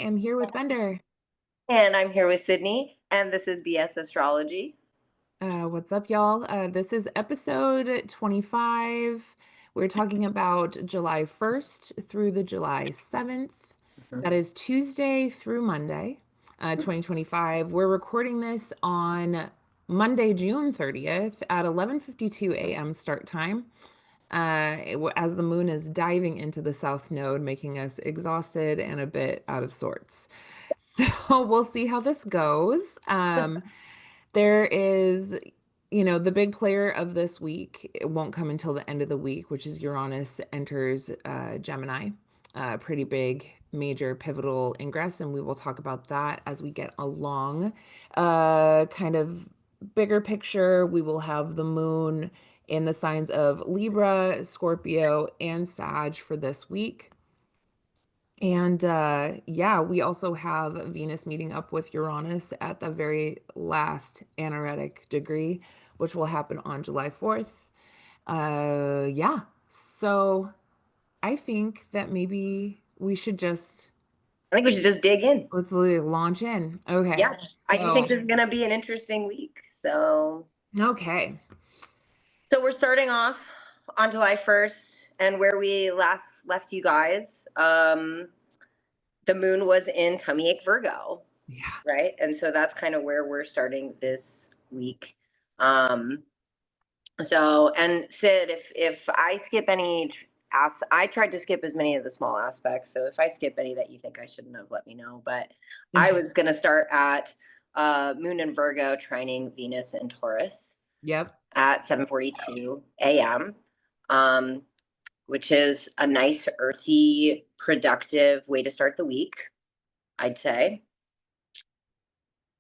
am here with Bender. And I'm here with Sydney, and this is BS Astrology. What's up, y'all? This is episode 25. We're talking about July 1st through the July 7th. That is Tuesday through Monday, 2025. We're recording this on Monday, June 30th at 11:52 a.m. start time. As the moon is diving into the south node, making us exhausted and a bit out of sorts. So we'll see how this goes. There is, the big player of this week. It won't come until the end of the week, which is Uranus enters Gemini. Pretty big, major, pivotal ingress, and we will talk about that as we get along. Kind of bigger picture, we will have the moon in the signs of Libra, Scorpio, and Sag for this week. And yeah, we also have Venus meeting up with Uranus at the very last anaretic degree, which will happen on July 4th. Yeah, so I think that maybe we should just I think we should just dig in. let's launch in. Okay, Yeah, I do think so this is going to be an interesting week. okay, So we're starting off on July 1st, and where we last left you guys, the moon was in tummy ache Virgo, yeah. right? And so that's kind of where we're starting this week. Um, and Sid, if I skip any I tried to skip as many of the small aspects. So if I skip any that you think I shouldn't have, let me know. But I was going to start at Moon in Virgo trining Venus and Taurus Yep. at 7:42 a.m., um, which is a nice, earthy, productive way to start the week, I'd say.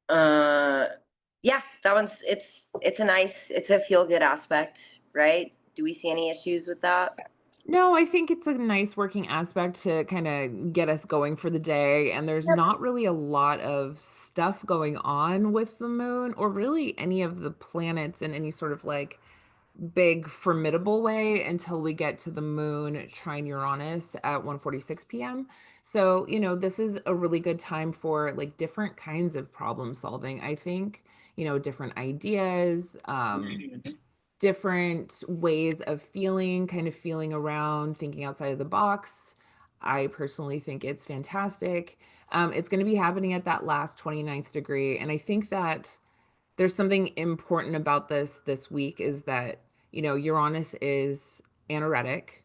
Uh, yeah, that one's it's a feel good aspect, right? Do we see any issues with that? No, I think it's a nice working aspect to kind of get us going for the day. And there's Yep. not really a lot of stuff going on with the moon or really any of the planets in any sort of like big formidable way until we get to the moon trine Uranus at 1:46 p.m. So, this is a really good time for like different kinds of problem solving. I think, different ideas, different ways of feeling, kind of feeling around, thinking outside of the box. I personally think it's fantastic. It's going to be happening at that last 29th degree. And I think that there's something important about this week is that, Uranus is anaretic.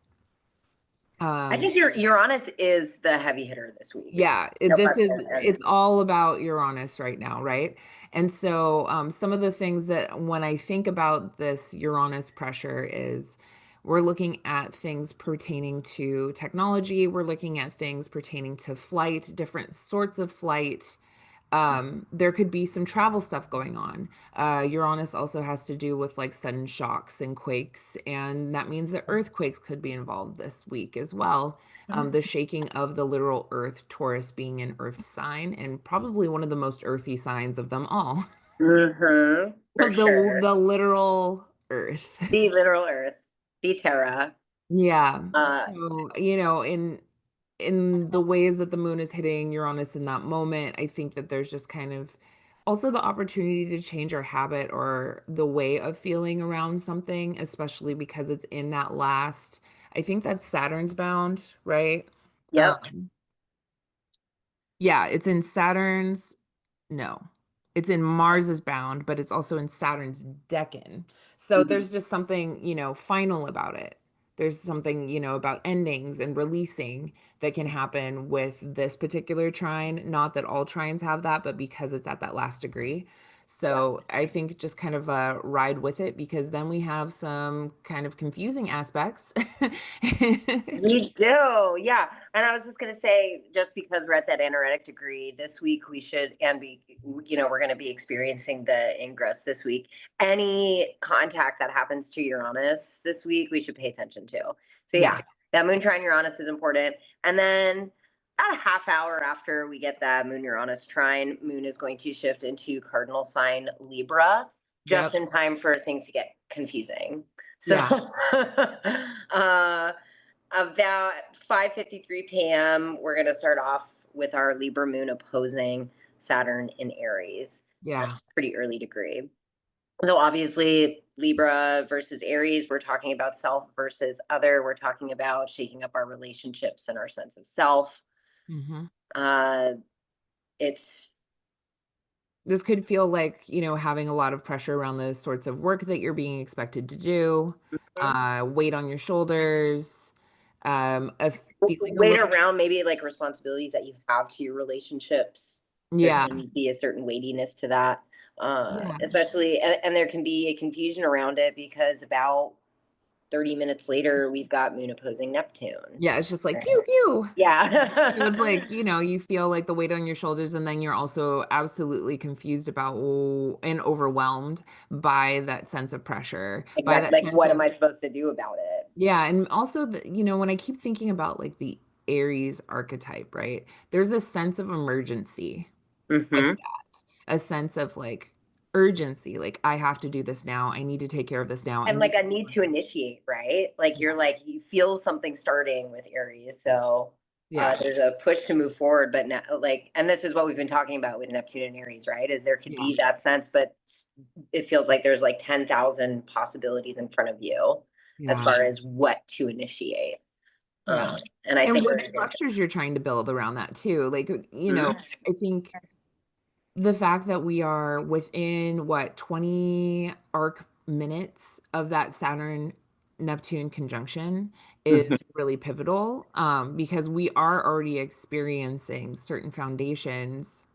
I Um, think your Uranus is the heavy hitter this week. Yeah, No this is question. And it's all about Uranus right now, right? And so some of the things that when I think about this Uranus pressure is we're looking at things pertaining to technology, we're looking at things pertaining to flight, different sorts of flight. There could be some travel stuff going on. Uranus also has to do with like sudden shocks and quakes, and that means that earthquakes could be involved this week as well. The shaking of the literal earth, Taurus being an earth sign, and probably one of the most earthy signs of them all. for sure. The literal earth. The literal Earth, the Terra. Yeah. Uh, So, in the ways that the moon is hitting Uranus in that moment, I think that there's just kind of also the opportunity to change our habit or the way of feeling around something, especially because it's in that last, I think that's Saturn's bound, right? yep. Um, yeah, it's in Saturn's, no, it's in Mars's bound, but it's also in Saturn's decan. So Mhm. there's just something, final about it. There's something, about endings and releasing that can happen with this particular trine. Not that all trines have that, but because it's at that last degree. Yeah. So I think just kind of ride with it because then we have some kind of confusing aspects. We do, yeah. And I was just going to say, just because we're at that anaretic degree this week, we should, and we're going to be experiencing the ingress this week. Any contact that happens to Uranus this week, we should pay attention to. So, Yeah. yeah, that moon trine Uranus is important. And then about a half hour after we get that moon Uranus trine, moon is going to shift into cardinal sign Libra, just Yep. in time for things to get confusing. So, Yeah. about 5:53 p.m., we're going to start off with our Libra moon opposing Saturn in Aries at Yeah. a pretty early degree. So obviously, Libra versus Aries, we're talking about self versus other. We're talking about shaking up our relationships and our sense of self. Hmm. Uh, it's This could feel like, having a lot of pressure around the sorts of work that you're being expected to do, mhm. weight on your shoulders, a feeling a Weight little, around maybe like responsibilities that you have to your relationships. There yeah, can be a certain weightiness to that, yeah, especially, and there can be a confusion around it because about 30 minutes later, we've got moon opposing Neptune. yeah. It's just like pew Right. pew. So it's Yeah. like, you feel like the weight on your shoulders, and then you're also absolutely confused about and overwhelmed by that sense of pressure, by Exactly. that Like, sense what am of, I supposed to do about it? yeah. And also, when I keep thinking about like the Aries archetype, right? There's a sense of emergency with Hmm. that, a sense of like urgency. Like, I have to do this now. I need to take care of this now. I And need like to a do need this. to initiate, right? Like Yeah. you're like, you feel something starting with Aries. So Yeah. there's a push to move forward, but now, like, and this is what we've been talking about with Neptune and Aries, right? Is there could Yeah. be that sense, but it feels like there's like 10,000 possibilities in front of you as Yeah. far as what to initiate. Yeah. And I And think what we're going structures you're trying to build around that too. Like, to. I think the fact that we are within what 20 arc minutes of that Saturn Neptune conjunction Mhm. is really pivotal, because we are already experiencing certain foundations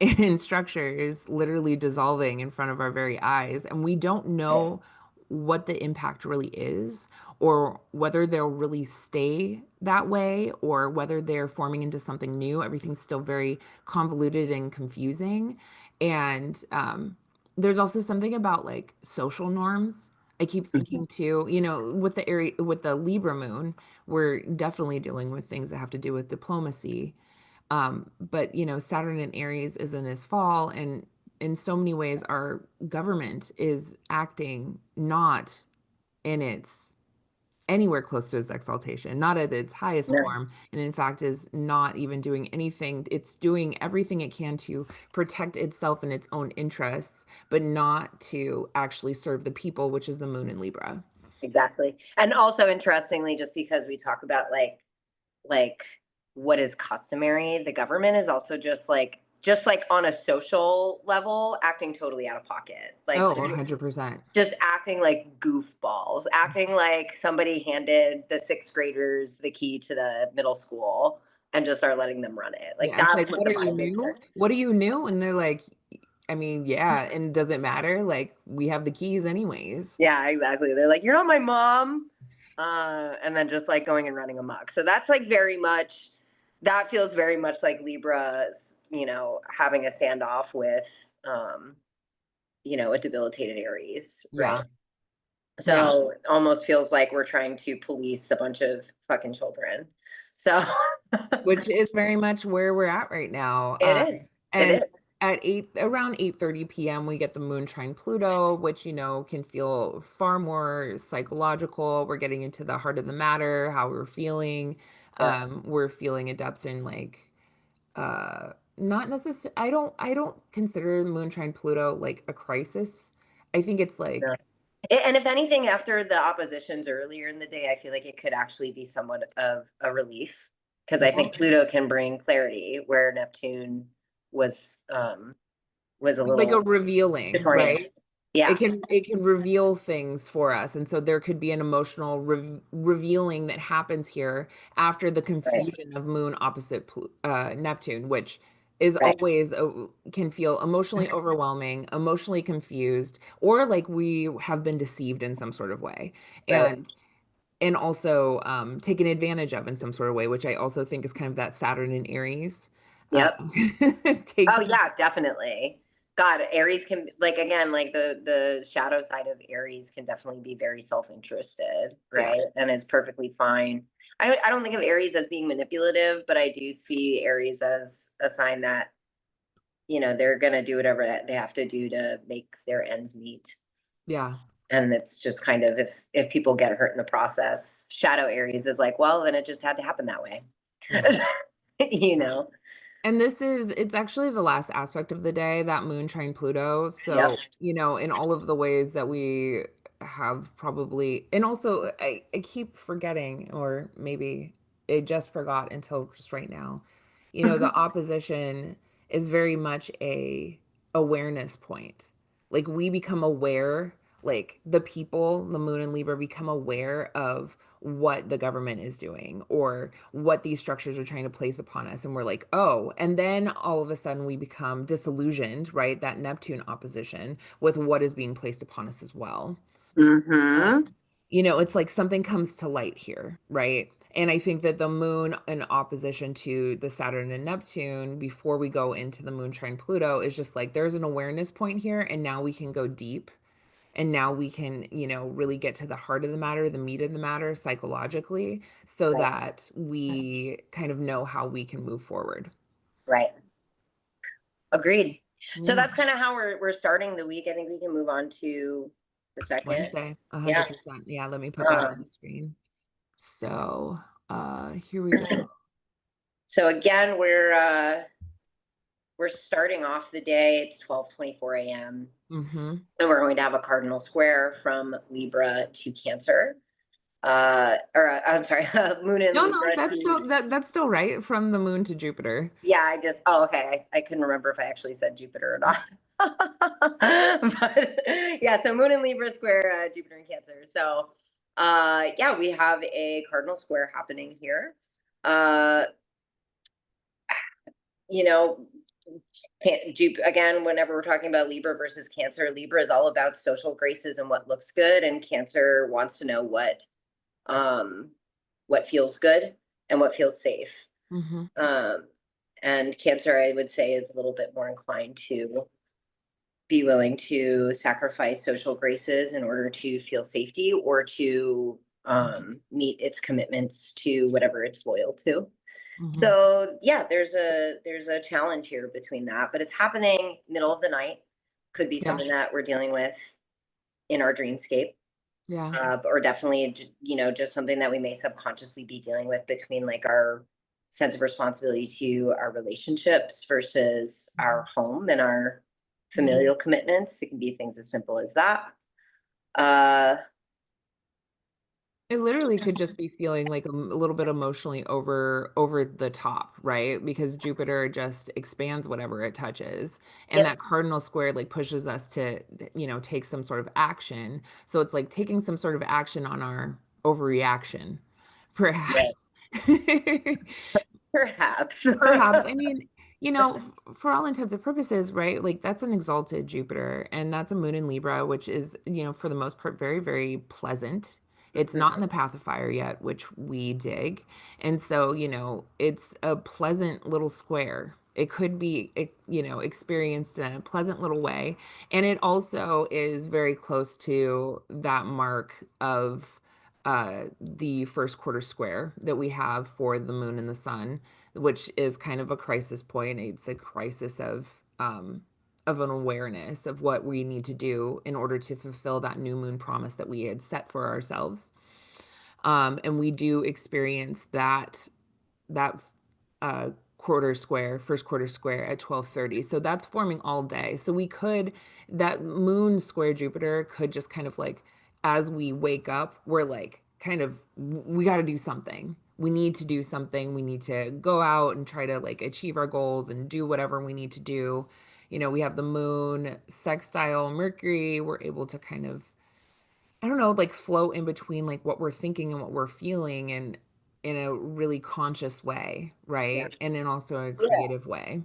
and structures literally dissolving in front of our very eyes. And we don't know what the impact really is, or whether they'll really stay that way, or whether they're forming into something new. Everything's still very convoluted and confusing. And there's also something about like social norms. I keep thinking too, with the area with the Libra moon, we're definitely dealing with things that have to do with diplomacy, but Saturn in Aries is in his fall, and in so many ways, our government is acting not in its anywhere close to its exaltation, not at its highest No, form, and in fact is not even doing anything. It's doing everything it can to protect itself and its own interests, but not to actually serve the people, which is the moon in Libra. exactly. And also interestingly, just because we talk about like what is customary, the government is also just like on a social level acting totally out of pocket, like Oh, 100%. just acting like goofballs, acting like somebody handed the sixth graders the key to the middle school and just are letting them run it. Like Yeah, it's that's like, what what the are you vibe is new? here. What are you new? And they're like, I mean, yeah, and does it matter? Like, we have the keys anyways. Yeah, exactly. They're like, you're not my mom. And then just like going and running amok. So that's like very much, that feels very much like Libra's, having a standoff with, um, a debilitated Aries, right? Yeah, yeah, So it almost feels like we're trying to police a bunch of fucking children. So which is very much where we're at right now. it is. It And is. at around 8:30 p.m., we get the moon trine Pluto, which, can feel far more psychological. We're getting into the heart of the matter, how we're feeling. Yeah. We're feeling a depth in like not necessarily, I don't consider moon trine Pluto like a crisis. I think it's Yeah. like, And if anything, after the oppositions earlier in the day, I feel like it could actually be somewhat of a relief because I yeah, think Pluto can bring clarity where Neptune was was a like a little revealing, disoriented. right? Yeah, It can reveal things for us, and so there could be an emotional revealing that happens here after the right, confusion of moon opposite Neptune, which is right. always can feel emotionally overwhelming, emotionally confused, or like we have been deceived in some sort of way. Right. And also taken advantage of in some sort of way, which I also think is kind of that Saturn in Aries. Uh, Yep. Oh taking, yeah, definitely. God, Aries can like again, like the shadow side of Aries can definitely be very self-interested, yeah, right? And is perfectly fine. I don't think of Aries as being manipulative, but I do see Aries as a sign that, they're gonna do whatever that they have to do to make their ends meet. yeah, And it's just kind of if people get hurt in the process, shadow Aries is like, well, then it just had to happen that way. yeah. you know. And it's actually the last aspect of the day, that moon trine Pluto. Yep. So, in all of the ways that we have probably, and also I keep forgetting, or maybe I just forgot until just right now. The opposition is very much a awareness point. Like we become aware, like the people, the moon and Libra become aware of what the government is doing or what these structures are trying to place upon us. And we're like, oh, and then all of a sudden we become disillusioned, right? That Neptune opposition with what is being placed upon us as well. Mm-hmm. It's like something comes to light here, right? And I think that the moon in opposition to the Saturn and Neptune before we go into the moon trine Pluto is just like there's an awareness point here, and now we can go deep. And now we can, really get to the heart of the matter, the meat of the matter psychologically, so Right. that we kind of know how we can move forward. Right. Agreed. So Yeah. that's kind of how we're starting the week. I think we can move on to the second. Wednesday, Yeah. 100%. Yeah, let me put that on the Um, screen. So, here we go. so again, we're starting off the day. It's 12:24 a.m. Mm-hmm. and we're going to have a cardinal square from Libra to Cancer. I'm sorry, Moon in No, no, Libra that's to. still that's still right from the moon to Jupiter. Yeah, okay. I couldn't remember if I actually said Jupiter or not. But yeah, so Moon in Libra square Jupiter and Cancer. So yeah, we have a cardinal square happening here. Uh, you know, again, whenever we're talking about Libra versus Cancer, Libra is all about social graces and what looks good, and Cancer wants to know um, what feels good and what feels safe. Mm-hmm. Um, and Cancer, I would say, is a little bit more inclined to be willing to sacrifice social graces in order to feel safety or to meet its commitments to whatever it's loyal to. Mm-hmm. So yeah, there's a challenge here between that, but it's happening middle of the night. Could be Yeah. something that we're dealing with in our dreamscape, Yeah. or definitely just something that we may subconsciously be dealing with between like our sense of responsibility to our relationships versus our home and our Yeah. familial commitments. It can be things as simple as that. uh It literally could just be feeling like a little bit emotionally over the top, right? Because Jupiter just expands whatever it touches. And yep. that cardinal square like pushes us to, take some sort of action. So it's like taking some sort of action on our overreaction, Right. perhaps. Perhaps. Perhaps. I mean, for all intents and purposes, right? Like that's an exalted Jupiter and that's a moon in Libra, which is, for the most part, very, very pleasant. It's not in the path of fire yet, which we dig. And so, it's a pleasant little square. It could be, experienced in a pleasant little way. And it also is very close to that mark of the first quarter square that we have for the moon and the sun, which is kind of a crisis point. It's a crisis of an awareness of what we need to do in order to fulfill that new moon promise that we had set for ourselves. And we do experience that uh, first quarter square at 12:30. So that's forming all day. So that moon square Jupiter could just kind of like, as we wake up, we're like, kind of, we got to do something. We need to do something. We need to go out and try to like achieve our goals and do whatever we need to do. We have the moon sextile Mercury. We're able to kind of, I don't know, like float in between like what we're thinking and what we're feeling and in a really conscious way, Yeah. right? And in also a Yeah. creative way.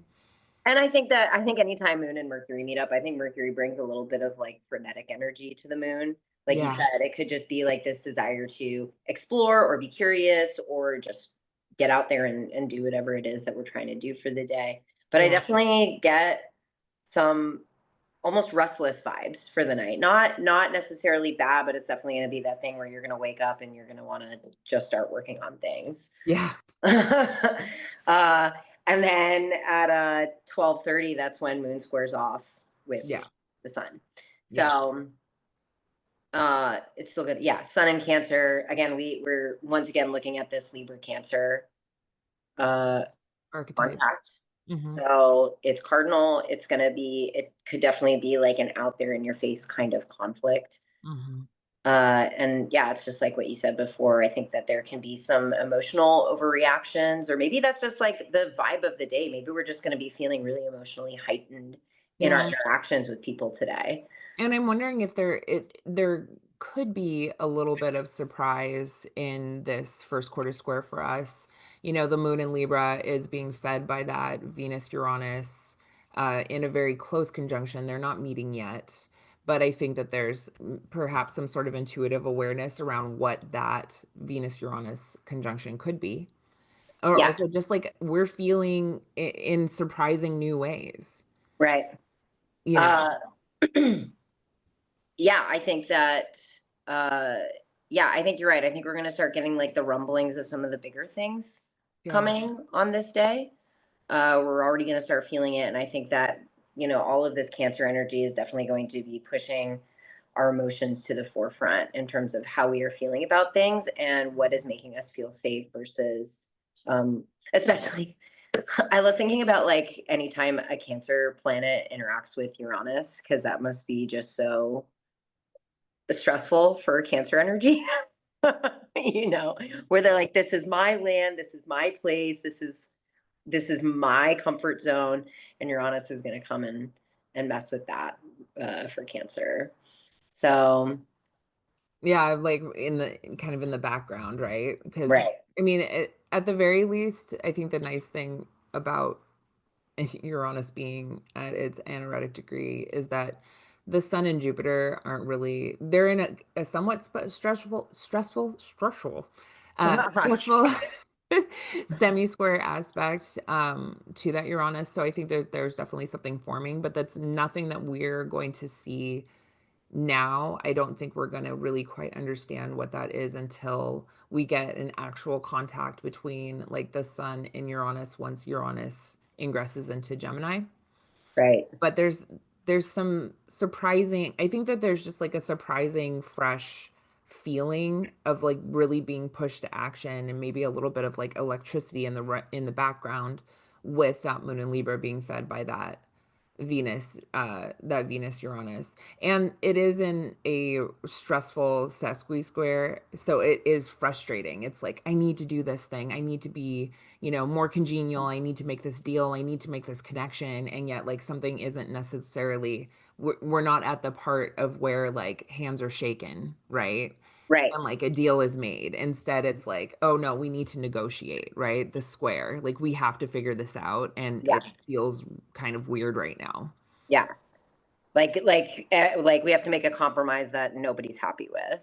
And I think anytime Moon and Mercury meet up, I think Mercury brings a little bit of like frenetic energy to the moon. Like you Yeah. said, it could just be like this desire to explore or be curious or just get out there and do whatever it is that we're trying to do for the day. But I Yeah. definitely get some almost restless vibes for the night. Not necessarily bad, but it's definitely going to be that thing where you're going to wake up and you're going to want to just start working on things. Yeah. uh, and then at 12:30, that's when Moon squares off with Yeah. the Sun. Yeah. So it's still good. Yeah, Sun and Cancer. Again, we're once again looking at this Libra Cancer Archetype. contact. Hmm. So it's cardinal. It could definitely be like an out there in your face kind of conflict. Hmm. And yeah, it's just like what you said before. I think that there can be some emotional overreactions, or maybe that's just like the vibe of the day. Maybe we're just going to be feeling really emotionally heightened in our Yeah. interactions with people today. And I'm wondering if there could be a little bit of surprise in this first quarter square for us. You know, the moon in Libra is being fed by that Venus Uranus in a very close conjunction. They're not meeting yet, but I think that there's perhaps some sort of intuitive awareness around what that Venus Uranus conjunction could be. Or Yeah, also just like we're feeling in surprising new ways, right. you know? Uh, yeah, I think that. Uh, yeah, I think you're right. I think we're going to start getting like the rumblings of some of the bigger things Yeah. coming on this day. We're already going to start feeling it. And I think that, all of this Cancer energy is definitely going to be pushing our emotions to the forefront in terms of how we are feeling about things and what is making us feel safe versus, um, especially, I love thinking about like anytime a Cancer planet interacts with Uranus, because that must be just so stressful for Cancer energy. you know, where they're like, this is my land, this is my place, this is my comfort zone, and Uranus is going to come in and mess with that for Cancer. So, Yeah, like in the kind of in the background, right? Because right. I mean, at the very least, I think the nice thing about Uranus being at its anaretic degree is that the Sun and Jupiter aren't really, they're in a somewhat stressful semi-square aspect to that Uranus. So I think that there's definitely something forming, but that's nothing that we're going to see now. I don't think we're going to really quite understand what that is until we get an actual contact between like the Sun and Uranus once Uranus ingresses into Gemini. Right. But there's some surprising, I think that there's just like a surprising fresh feeling of like really being pushed to action and maybe a little bit of like electricity in the background with that moon and Libra being fed by that Venus Uranus. And it is in a stressful sesqui square. So it is frustrating. It's like, I need to do this thing. I need to be, more congenial. I need to make this deal. I need to make this connection. And yet, like, something isn't necessarily, we're not at the part of where like hands are shaken, right? Right. And like a deal is made. Instead, it's like, oh no, we need to negotiate, right? The square. Like we have to figure this out. And Yeah. it feels kind of weird right now. Yeah. Like we have to make a compromise that nobody's happy with.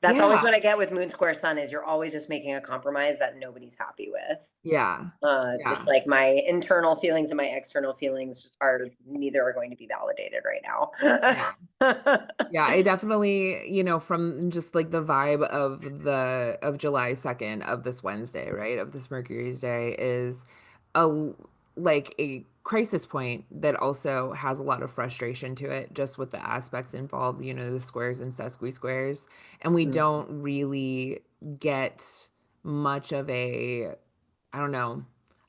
That's always Yeah. what I get with Moon Square Sun is you're always just making a compromise that nobody's happy with. Yeah. It's Yeah. like my internal feelings and my external feelings are neither are going to be validated right Yeah. now. Yeah, I definitely, from just like the vibe of July 2nd of this Wednesday, right? Of this Mercury's day is a like a crisis point that also has a lot of frustration to it, just with the aspects involved, the squares and sesqui squares. And we Mm. don't really get much of I don't know.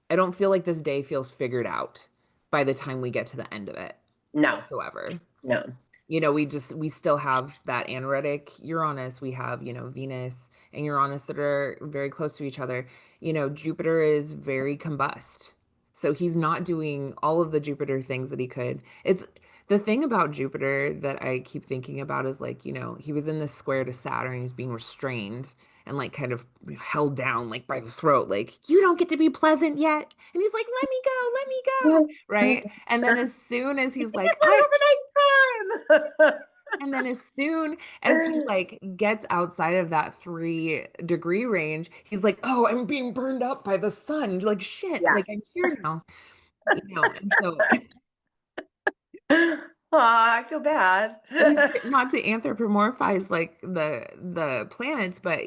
I don't feel like this day feels figured out by the time we get to the end of it No, whatsoever. no. We still have that anaretic Uranus. We have, Venus and Uranus that are very close to each other. Jupiter is very combust. So he's not doing all of the Jupiter things that he could. It's the thing about Jupiter that I keep thinking about is like, he was in this square to Saturn, he's being restrained and like kind of held down like by the throat, like, you don't get to be pleasant yet. And he's like, let me go, right? And then as soon as he's like, I Have a nice and then as soon as he time. like gets outside of that 3-degree range, he's like, "Oh, I'm being burned up by the sun." Like shit, Yeah. like I'm here now, And so, Aw, I feel bad. not to anthropomorphize like the planets, but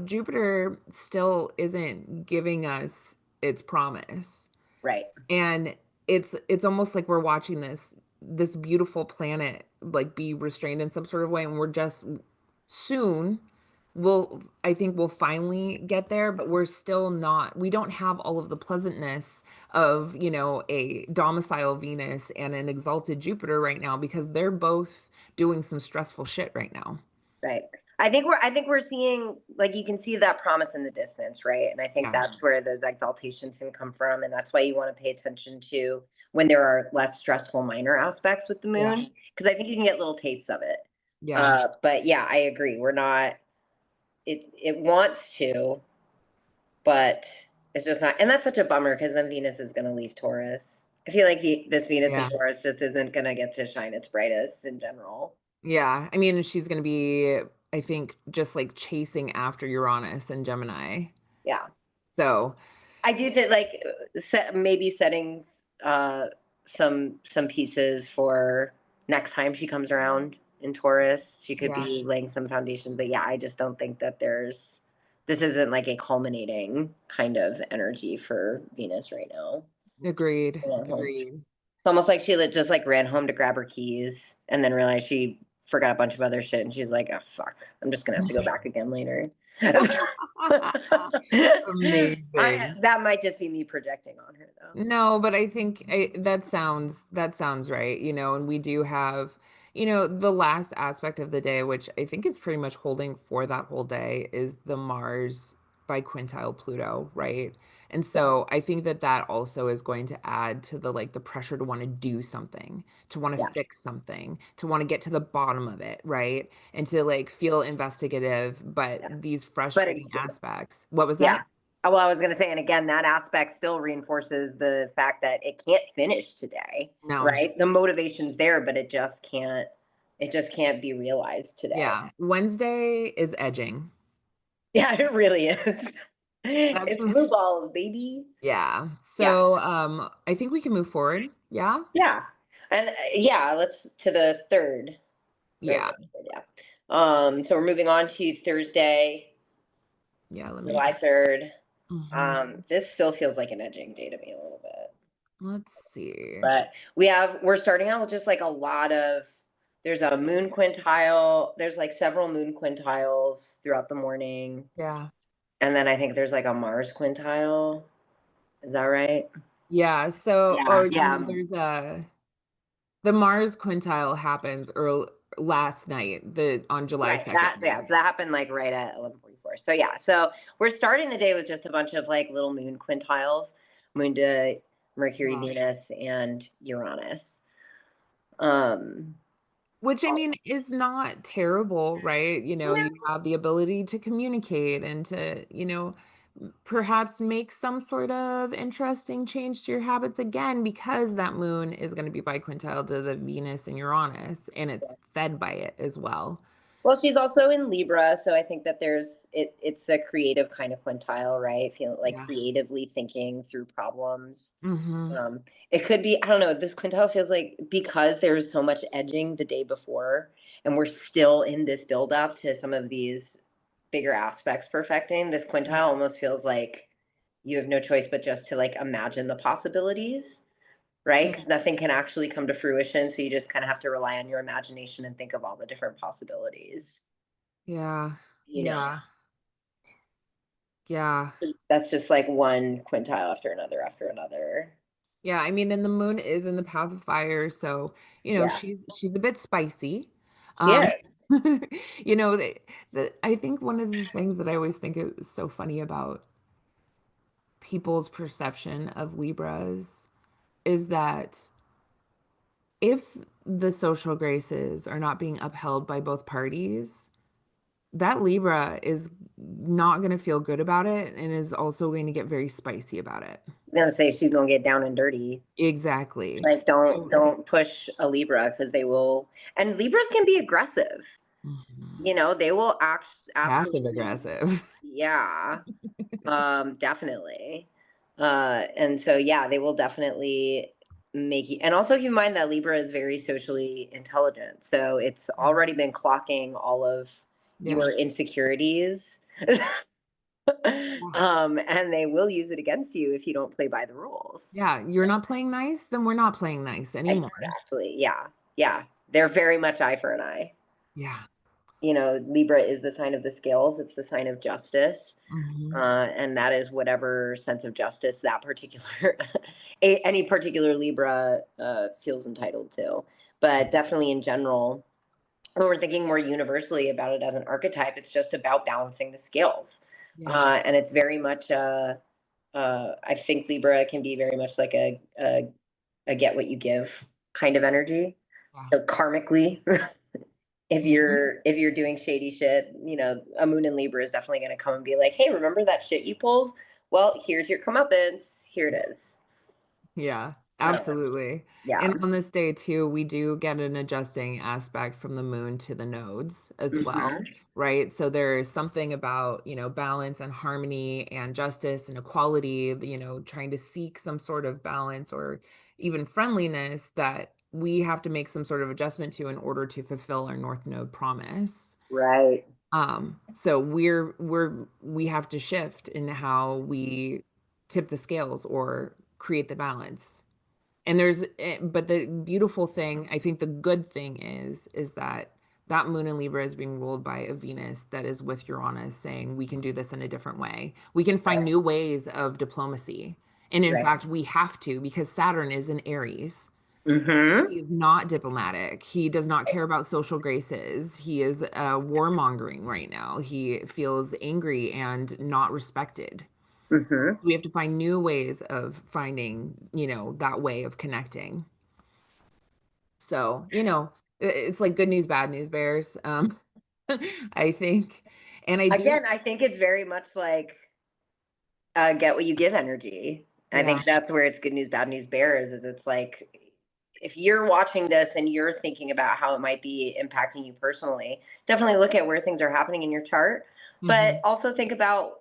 Jupiter still isn't giving us its promise, Right. and it's almost like we're watching this beautiful planet like be restrained in some sort of way, and we're just soon I think we'll finally get there, but we're still not, we don't have all of the pleasantness of, a domicile Venus and an exalted Jupiter right now because they're both doing some stressful shit right now. Right. I think we're seeing, like, you can see that promise in the distance, right? And I think Yeah. that's where those exaltations can come from, and that's why you want to pay attention to when there are less stressful minor aspects with the Yeah. moon, because I think you can get little tastes of it. Yeah. But yeah, I agree. We're not. It wants to, but it's just not. And that's such a bummer because then Venus is going to leave Taurus. I feel like this Venus in Yeah. Taurus just isn't going to get to shine its brightest in general. Yeah. I mean, she's going to be, I think, just like chasing after Uranus and Gemini. Yeah. So, I do think, like, maybe setting some pieces for next time she comes around in Taurus. She could yeah, be laying some foundation, but yeah, I just don't think that this isn't like a culminating kind of energy for Venus right now. agreed. Yeah. Agreed. It's almost like she just like ran home to grab her keys and then realized she forgot a bunch of other shit, and she's like, "Oh fuck, I'm just gonna have to go back again later." Amazing. That might just be me projecting on her though. No, but I think that sounds right, and we do have, the last aspect of the day, which I think is pretty much holding for that whole day, is the Mars by quintile Pluto, right? And so I think that that also is going to add to the pressure to want to do something, to want to Yeah, fix something, to want to get to the bottom of it, right? And to like feel investigative, but yeah. these But frustrating aspects. What was yeah. that? Well, I was gonna say, and again, that aspect still reinforces the fact that it can't finish today, No. right? The motivation's there, but it just can't be realized today. Yeah. Wednesday is edging. Yeah, it really is. That's It's blue balls, baby. yeah. Yeah. So, I think we can move forward. Yeah. Yeah. And yeah, let's to the third. Yeah. Yeah. So we're moving on to Thursday, Yeah. Let me July just. 3rd. Mhm. This still feels like an edging day to me a little bit. Let's see. But we're starting out with just like a lot of, there's a moon quintile, there's like several moon quintiles throughout the morning. Yeah. And then I think there's like a Mars quintile. Is that right? Yeah. So, Yeah. or Yeah. there's the Mars quintile happens early last night, on July Right. 2nd, Yeah. right? So that happened like right at 11:44. So yeah. So we're starting the day with just a bunch of like little moon quintiles, moon to Mercury, Yeah. Venus, and Uranus. Um, Which I mean is not terrible, right? You have the ability to communicate and to, perhaps make some sort of interesting change to your habits again because that moon is going to be biquintile to the Venus and Uranus and it's fed by it as well. well, she's also in Libra, so I think that it's a creative kind of quintile, right? Feel like Yeah. creatively thinking through problems. Hmm. Um, it could be, I don't know, this quintile feels like because there was so much edging the day before, and we're still in this build up to some of these bigger aspects perfecting, this quintile almost feels like you have no choice but just to like imagine the possibilities, right? Because nothing can actually come to fruition. So you just kind of have to rely on your imagination and think of all the different possibilities. Yeah. You know, Yeah. Yeah. that's just like one quintile after another after another. Yeah. I mean, and the moon is in the path of fire, so Yeah. she's a bit spicy. She Um, is. I think one of the things that I always think is so funny about people's perception of Libras is that if the social graces are not being upheld by both parties, that Libra is not going to feel good about it and is also going to get very spicy about it. Was gonna say she's gonna get down and dirty. Exactly. Like So- don't push a Libra because they will, and Libras can be aggressive. Mhm. You know, they will Passive absolutely, aggressive. yeah. Definitely. And so yeah, they will definitely make you, and also keep in mind that Libra is very socially intelligent. So it's already been clocking all of Yeah. your insecurities. And they will use it against you if you don't play by the rules. Yeah, you're not playing nice, then we're not playing nice anymore. Exactly. Yeah. Yeah. They're very much eye for an eye. Yeah. Libra is the sign of the scales. It's the sign of justice. Hmm. And that is whatever sense of justice that particular, any particular Libra feels entitled to. But definitely in general, when we're thinking more universally about it as an archetype, it's just about balancing the scales. Yeah. And it's very much, I think Libra can be very much like a get what you give kind of energy. Yeah. So karmically, if Hmm. you're doing shady shit, a moon in Libra is definitely going to come and be like, "Hey, remember that shit you pulled? Well, here's your comeuppance. Here it is." Yeah, Uh, absolutely. yeah. And on this day too, we do get an adjusting aspect from the moon to the nodes as well, Hmm. right? So there's something about, balance and harmony and justice and equality, trying to seek some sort of balance or even friendliness that we have to make some sort of adjustment to in order to fulfill our North Node promise. Right. So we have to shift in how we tip the scales or create the balance. And but the beautiful thing, I think the good thing is that that moon in Libra is being ruled by a Venus that is with Uranus saying we can do this in a different way. We can find Right. new ways of diplomacy. And in Right. fact, we have to because Saturn is in Aries. Hmm. He is not diplomatic. He does not care about social graces. He is warmongering right now. He feels angry and not respected. Hmm. So we have to find new ways of finding, that way of connecting. So, it's like good news, bad news bears. I think. And I do, Again, I think it's very much like get what you give energy. I yeah. think that's where it's good news, bad news bears. Is it's like if you're watching this and you're thinking about how it might be impacting you personally, definitely look at where things are happening in your chart, but Hmm. also think about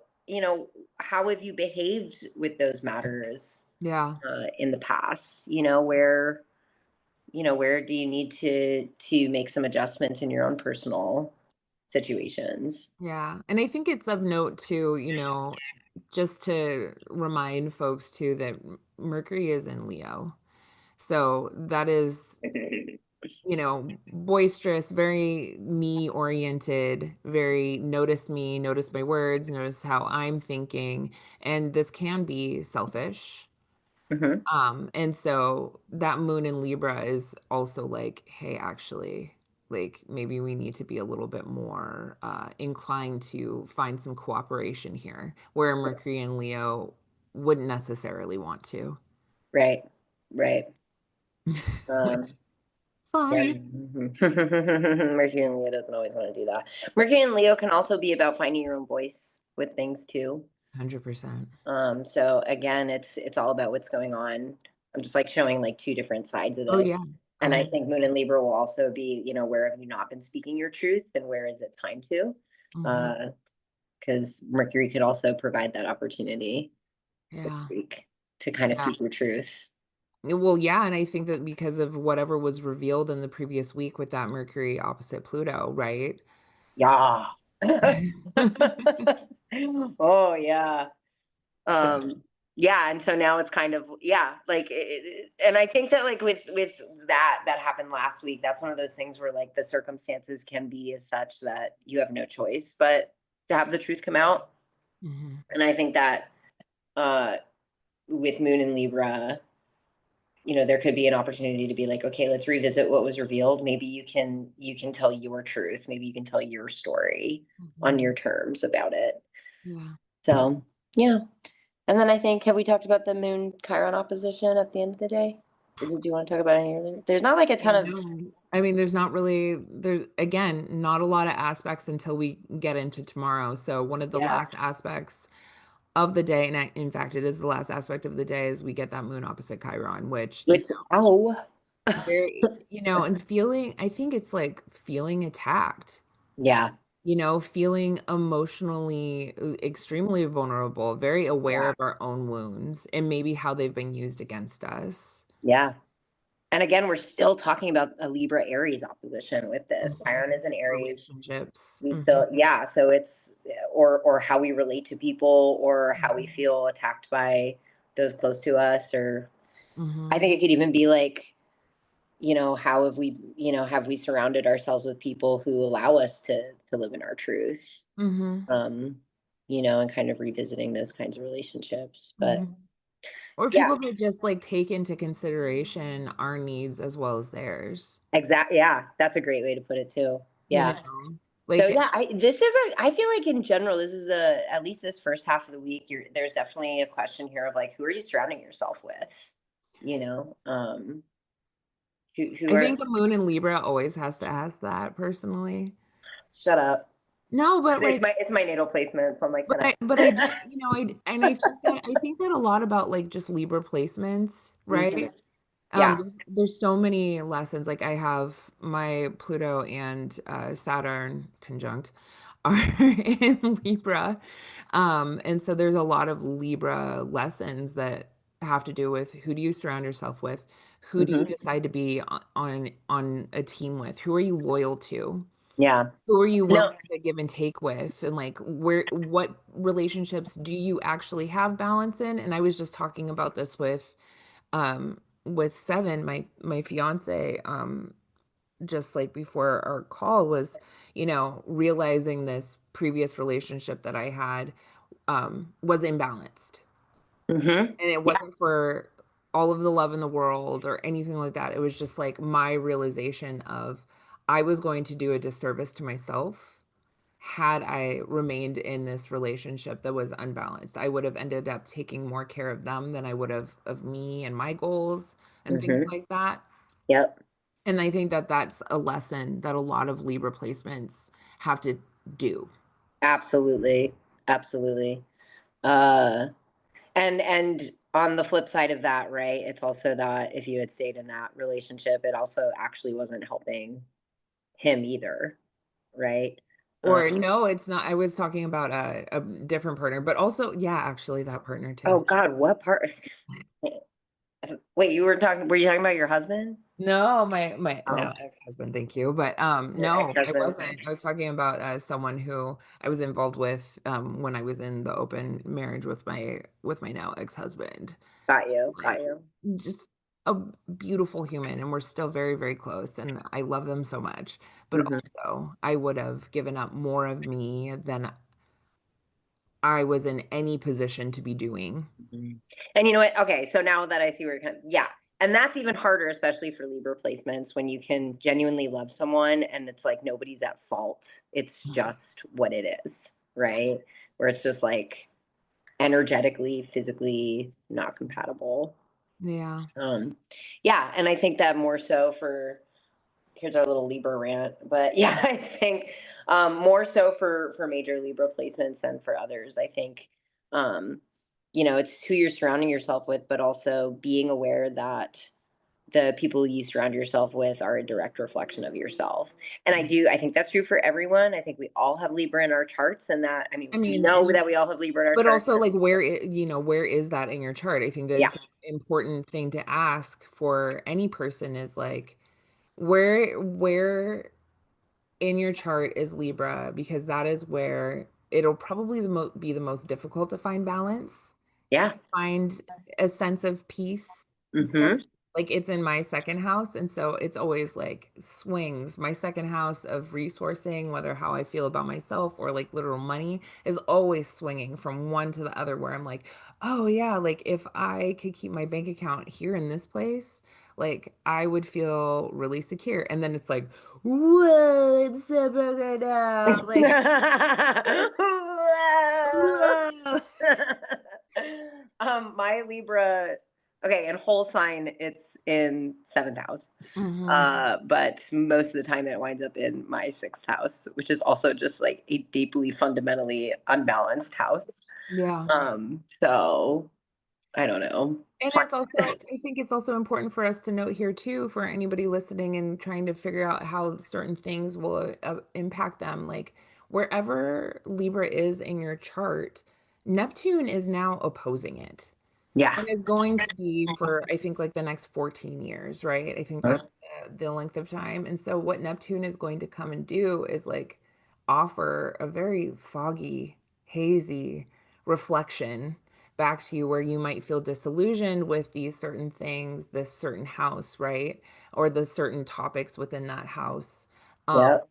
how have you behaved with those matters Yeah. in the past. Where do you need to make some adjustments in your own personal situations. Yeah. And I think it's of note too, just to remind folks too that Mercury is in Leo. So that is, boisterous, very me oriented, very notice me, notice my words, notice how I'm thinking. And this can be selfish. Hmm. And so that moon in Libra is also like, hey, actually, like maybe we need to be a little bit more inclined to find some cooperation here, where Mercury and Leo wouldn't necessarily want to. Right, right. Which Um, yeah. fun. Mercury and Leo doesn't always want to do that. Mercury and Leo can also be about finding your own voice with things too. 100%. So again, it's all about what's going on. I'm just like showing like two different sides of Oh yeah. this. A And I hundred. think Moon and Libra will also be, where have you not been speaking your truth and where is it time to? Mhm. Uh, because Mercury could also provide that opportunity this Yeah. week to kind of Yeah. speak your truth. Well, yeah, and I think that because of whatever was revealed in the previous week with that Mercury opposite Pluto, right? Yeah. Oh yeah. So, um yeah, and so now it's kind of, yeah, like and I think that like with that happened last week, that's one of those things where like the circumstances can be as such that you have no choice but to have the truth come out. mhm. And I think that uh with Moon and Libra, there could be an opportunity to be like, okay, let's revisit what was revealed. Maybe you can tell your truth, maybe you can tell your story on Mhm. your terms about it. Yeah. So yeah. And then I think, have we talked about the Moon Chiron opposition at the end of the day? Or did you want to talk about any other? There's not like a ton of, No. I mean, there's again, not a lot of aspects until we get into tomorrow. So one of the yeah. last aspects of the day, and in fact, it is the last aspect of the day, is we get that moon opposite Chiron, which, Which, oh, very, and feeling, I think it's like feeling attacked, yeah, feeling emotionally extremely vulnerable, very aware yeah, of our own wounds and maybe how they've been used against us. yeah. And again, we're still talking about a Libra Aries opposition with this. Mhm. Chiron is an Aries. Relationships. We Hmm. still, yeah. So it's, or how we relate to people, or how we Hmm. feel attacked by those close to us, or I Hmm. think it could even be like how have we surrounded ourselves with people who allow us to live in our truth? Hmm. Um, and kind of revisiting those kinds of relationships. But Hmm. Or yeah, people that just like take into consideration our needs as well as theirs, exactly. Yeah, that's a great way to put it too. you Yeah. know? So Like, yeah, I feel like in general, this is at least this first half of the week, there's definitely a question here of like, who are you surrounding yourself with? You know, who I are, think the moon in Libra always has to ask that personally. shut up. No, but It's like, my natal placement, so I'm like, shut up. but I do, and I think that a lot about like just Libra placements, Mhm. right? Yeah. There's so many lessons. Like I have my Pluto and Saturn conjunct are in Libra. And so there's a lot of Libra lessons that have to do with who do you surround yourself with? Who do you Hmm. decide to be on a team with? Who are you loyal to? Yeah. Who are you No. willing to give and take with? And like what relationships do you actually have balance in? And I was just talking about this with Seven, my fiance, just like before our call was, realizing this previous relationship that I had was imbalanced. Hmm. And it Yeah. wasn't for all of the love in the world or anything like that. It was just like my realization of I was going to do a disservice to myself had I remained in this relationship that was unbalanced. I would have ended up taking more care of them than I would have of me and my goals and things Hmm. like that. Yep. And I think that that's a lesson that a lot of Libra placements have to do. Absolutely. Absolutely. Uh, and on the flip side of that, right? It's also that if you had stayed in that relationship, it also actually wasn't helping him either, right? Or no, it's not. I was talking about a different partner, but also, yeah, actually that partner Oh too. God, what part? Wait, were you talking about your husband? No, my Oh, now ex-husband, thank you. But your no, I ex-husband. wasn't. I was talking about someone who I was involved with when I was in the open marriage with my now ex-husband. Got It's you. like Got you. just a beautiful human and we're still very, very close and I love them so much. But Mhm. also, I would have given up more of me than I was in any position to be doing. Mhm. And you know what? Okay, so now that I see where you're kind of, yeah. And that's even harder, especially for Libra placements, when you can genuinely love someone and it's like nobody's at fault. It's just what it is, right? Where it's just like energetically, physically not compatible. Yeah. Um, yeah, and I think that more so for, here's our little Libra rant, but yeah, I think more so for major Libra placements than for others. I think um, it's who you're surrounding yourself with, but also being aware that the people you surround yourself with are a direct reflection of yourself. And I think that's true for everyone. I think we all have Libra in our charts, and that, I mean, I we mean, know that we all have Libra in our but charts. also like where is that in your chart? I think Yeah, that's an important thing to ask for any person is like where in your chart is Libra because that is where it'll probably be the most difficult to find balance, yeah. find a sense of peace there. Mm-hmm. Like it's in my second house, and so it's always like swings. My second house of resourcing, whether how I feel about myself or like literal money, is always swinging from one to the other. Where I'm like, oh yeah, like if I could keep my bank account here in this place, like I would feel really secure. And then it's like, whoa, it's so broken down. Like, whoa. My Libra, okay, and whole sign, it's in seventh house. Hmm. But most of the time it winds up in my sixth house, which is also just like a deeply fundamentally unbalanced house. Yeah. So I don't know. And it's also, I think it's also important for us to note here too, for anybody listening and trying to figure out how certain things will impact them. Like wherever Libra is in your chart, Neptune is now opposing it Yeah. and is going to be for, I think, like the next 14 years, right? I think that's the length of time. And so what Neptune is going to come and do is like offer a very foggy, hazy reflection back to you where you might feel disillusioned with these certain things, this certain house, right? Or the certain topics within that house. Um, Yep.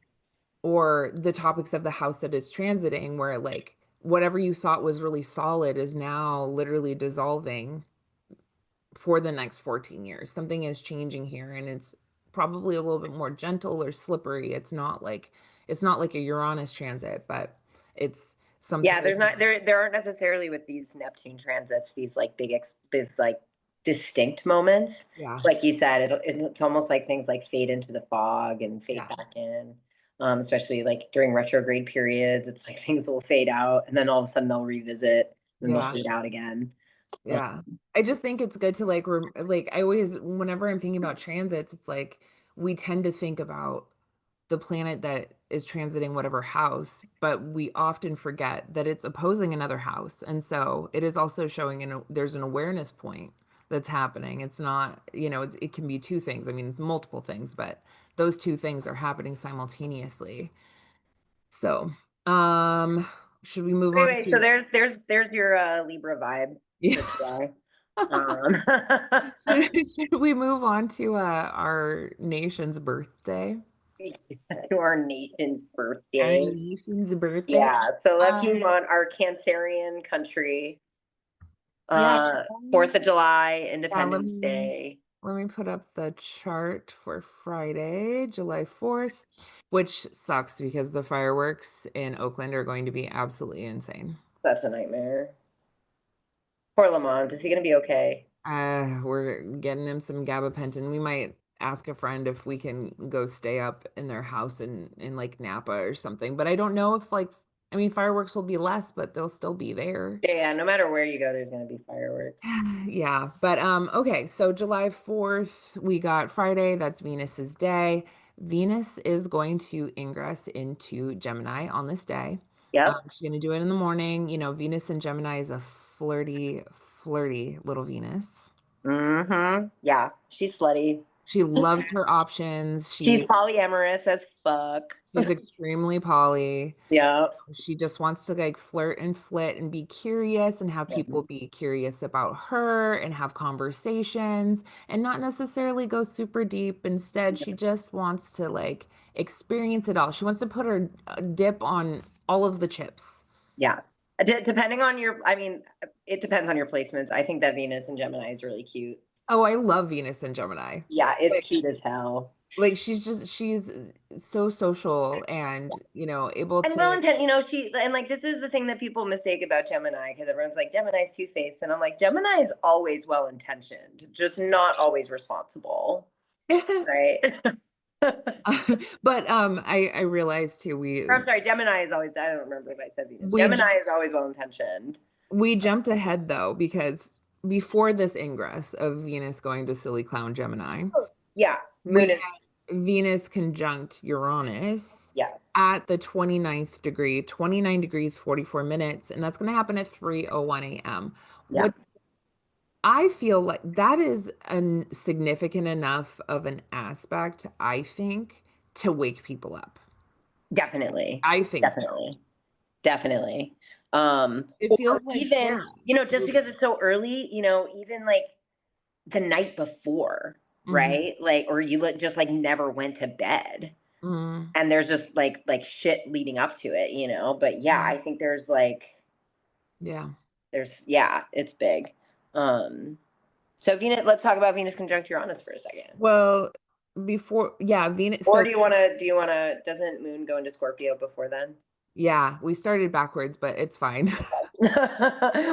or the topics of the house that is transiting, where like whatever you thought was really solid is now literally dissolving for the next 14 years. Something is changing here and it's probably a little bit more gentle or slippery. It's not like a Uranus transit, but it's something Yeah, there's is not there aren't necessarily with these Neptune transits these like these like distinct moments. yeah, Like you said, it's almost like things like fade into the fog and fade yeah, back in. Especially like during retrograde periods, it's like things will fade out and then all of a sudden they'll revisit and they'll yeah, fade out again. Um, yeah. I just think it's good to like I always whenever I'm thinking about transits, it's like we tend to think about the planet that is transiting whatever house, but we often forget that it's opposing another house. And so it is also showing there's an awareness point that's happening. It's not, it can be two things. I mean, it's multiple things, but those two things are happening simultaneously. So, um, should we move on anyway, so to, there's your Libra vibe yeah, for today. Um, should we move on to our nation's birthday? to our nation's Our birthday. nation's birthday. Yeah, so let's move Um, on. Our Cancerian country, yeah, 4th of July, yeah, let Independence me Day. let me put up the chart for Friday, July 4th, which sucks because the fireworks in Oakland are going to be absolutely insane. Such a nightmare. Poor Lamont. Is he going to be okay? We're getting him some gabapentin. We might ask a friend if we can go stay up in their house in like Napa or something. But I don't know if like I mean fireworks will be less, but they'll still be there. Yeah, yeah, no matter where you go, there's going to be fireworks. Yeah, but okay, so July 4th, we got Friday, that's Venus's day. Venus is going to ingress into Gemini on this day. Yep. She's going to do it in the morning. Venus in Gemini is a flirty, flirty little Venus. Mm-hmm. Yeah, she's slutty. She loves her options. She's polyamorous as fuck. She's extremely poly. Yeah. She just wants to like flirt and flit and be curious and have people be curious about her and have conversations and not necessarily go super deep. Instead, she just wants to like experience it all. She wants to put her dip on all of the chips. Yeah. Depending on I mean, it depends on your placements. I think that Venus and Gemini is really cute. Oh, I love Venus and Gemini. Yeah, it's Like, cute as hell. like she's so social and, able And well to. intent, she and like this is the thing that people mistake about Gemini because everyone's like Gemini's two-faced, and I'm like Gemini is always well intentioned, just not always responsible, right? But I realized too Or I'm sorry, Gemini is always. I don't remember if I said Venus. we Gemini is always well intentioned. We jumped ahead though, because before this ingress of Venus going to silly clown Gemini, Yeah, we Moon is had Venus conjunct Uranus yes, at the 29th degree, 29 degrees 44 minutes, and that's going to happen at 3:01 a.m. yeah, What's I feel like that is a significant enough of an aspect, I think, to wake people up. definitely, I think so. definitely, definitely. It Or feels like, even yeah. just because it's so early, even like the night before, Hmm. right? Like, or you just like never went to bed. Hmm. And there's just like shit leading up to it, but yeah, I think there's like Yeah. yeah, it's big. So Venus, let's talk about Venus conjunct Uranus for a second. Well, yeah, Venus. Or So, do you want to doesn't Moon go into Scorpio before then? yeah, we started backwards, but it's fine.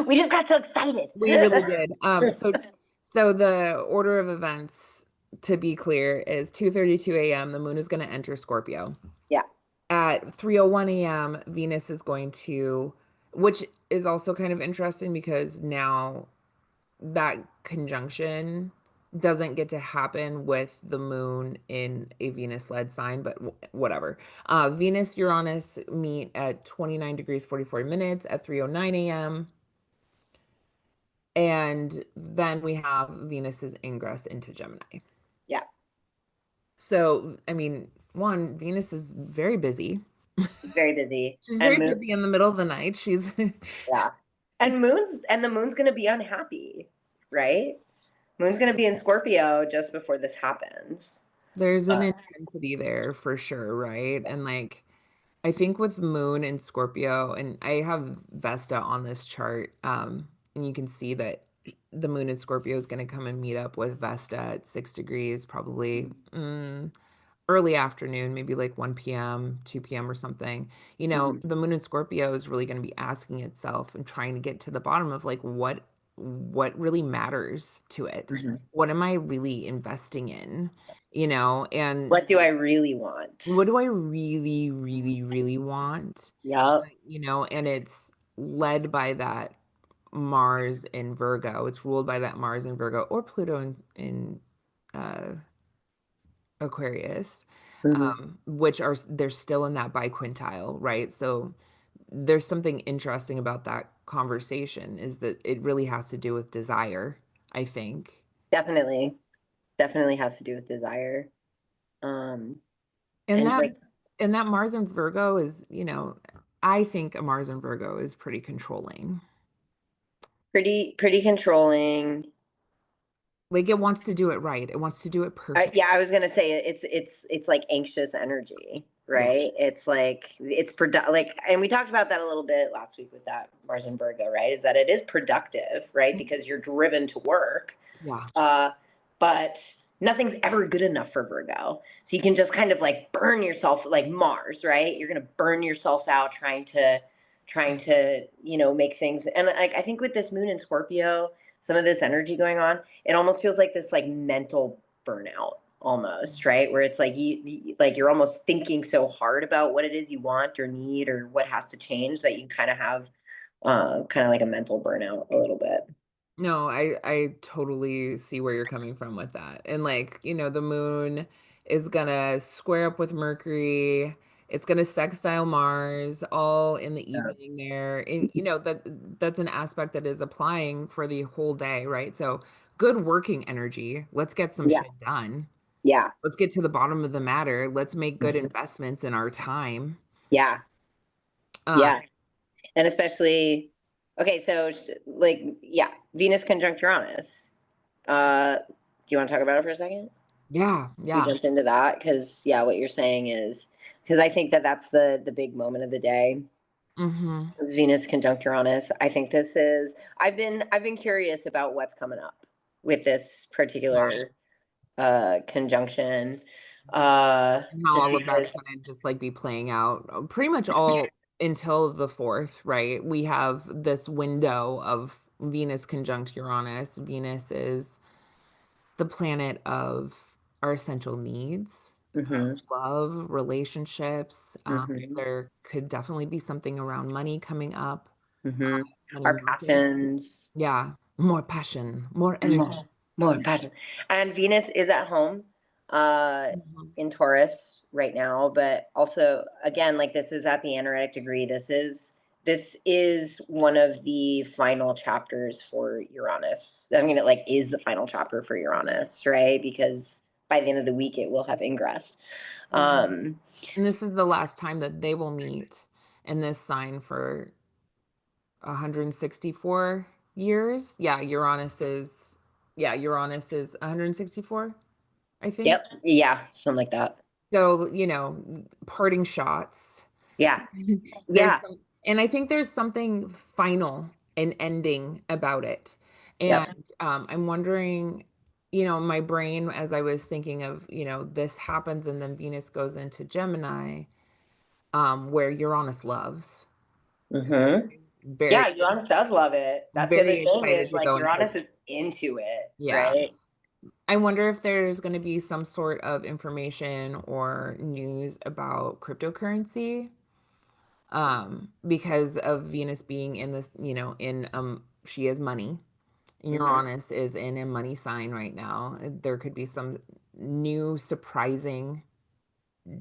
We just got so excited. We really did. So the order of events, to be clear, is 2:32 a.m. The moon is going to enter Scorpio. Yeah, At 3:01 a.m., Venus is going to, which is also kind of interesting because now that conjunction doesn't get to happen with the moon in a Venus-led sign, but whatever. Venus Uranus meet at 29 degrees 44 minutes at 3:09 a.m. And then we have Venus's ingress into Gemini. yeah, So, I mean, one, Venus is very busy. very busy. She's And very Moon, busy in the middle of the night. She's yeah. And the moon's going to be unhappy, right? Moon's going to be in Scorpio just before this happens. There's an Uh, intensity there for sure, right? And like I think with Moon and Scorpio, and I have Vesta on this chart, and you can see that the Moon in Scorpio is going to come and meet up with Vesta at 6 degrees, probably early afternoon, maybe like 1 p.m., 2 p.m. or something. mhm, The Moon in Scorpio is really going to be asking itself and trying to get to the bottom of like what really matters to it. mhm. What am I really investing in? And What do I really want? what do I really, really, really want? Yep. And it's led by that Mars in Virgo. It's ruled by that Mars in Virgo or Pluto in uh, Aquarius, Hmm. which are they're still in that biquintile, right? So there's something interesting about that conversation is that it really has to do with desire, I think. Definitely. Definitely has to do with desire. Um, And and that like and that Mars in Virgo is, I think a Mars in Virgo is pretty controlling. pretty controlling. Like it wants to do it right. It wants to do it perfect. Yeah, I was gonna say it's like anxious energy, Yeah. right? It's like like, and we talked about that a little bit last week with that Mars and Virgo, right? Is that it is productive, right? Because you're driven to work, Yeah. uh, but nothing's ever good enough for Virgo. So you can just kind of like burn yourself, like Mars, right? You're gonna burn yourself out trying to make things. And like I think with this Moon in Scorpio, some of this energy going on, it almost feels like this like mental burnout almost, right? Where it's like like you're almost thinking so hard about what it is you want or need or what has to change that you kind of have kind of like a mental burnout a little bit. No, I totally see where you're coming from with that. And like, the moon is gonna square up with Mercury. It's gonna sextile Mars all in the Yeah. evening there. And that's an aspect that is applying for the whole day, right? So good working energy. Let's get some Yeah. shit done. Yeah. Let's get to the bottom of the matter. Let's make good Mhm. investments in our time. Yeah. Uh, Yeah. And especially, okay, so like, yeah, Venus conjunct Uranus. Do you want to talk about it for a second? yeah, We yeah. jump into that because yeah, what you're saying is because I think that that's the big moment of the day Mm-hmm. is Venus conjunct Uranus. I think this is. I've been curious about what's coming up with this particular conjunction. And how Just all of that's because. going to just like be playing out pretty much all until the fourth, right? We have this window of Venus conjunct Uranus. Venus is the planet of our essential needs, Hmm. love, relationships. Hmm. There could definitely be something around money coming up, Hmm. money Our moving. passions. Yeah, more passion, more energy. More passion. And Venus is at home uh Mhm. in Taurus right now, but also again, like this is at the anaretic degree. This is one of the final chapters for Uranus. I mean, it like is the final chapter for Uranus, right? Because by the end of the week it will have ingress. Mhm. Um And this is the last time that they will meet in this sign for 164 years. Uranus is 164, I think. yep, yeah, something like that. So, parting shots. Yeah. There's Yeah. some, and I think there's something final and ending about it. And Yep. I'm wondering, my brain, as I was thinking of, this happens and then Venus goes into Gemini, where Uranus loves. Hmm. Very, Yeah, Uranus does love it. That's the other very thing excited is to like go into. Uranus is into it, Yeah. right? I wonder if there's going to be some sort of information or news about cryptocurrency, because of Venus being in this, she is money. Hmm. Uranus is in a money sign right now. There could be some new surprising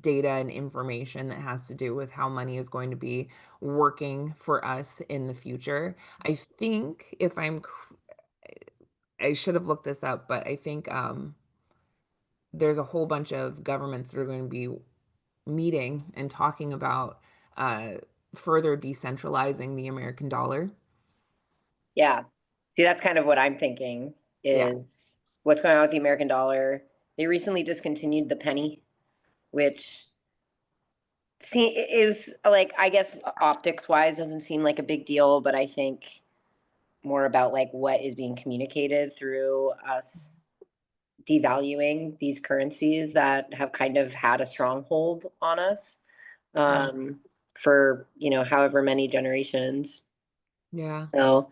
data and information that has to do with how money is going to be working for us in the future. I think I should have looked this up, but I think there's a whole bunch of governments that are going to be meeting and talking about uh, further decentralizing the American dollar. Yeah. See, that's kind of what I'm thinking Yeah. is what's going on with the American dollar. They recently discontinued the penny, which is like, I guess optics wise doesn't seem like a big deal, but I think more about like what is being communicated through us devaluing these currencies that have kind of had a stronghold on us Yeah. um, for, however many generations. Yeah. So,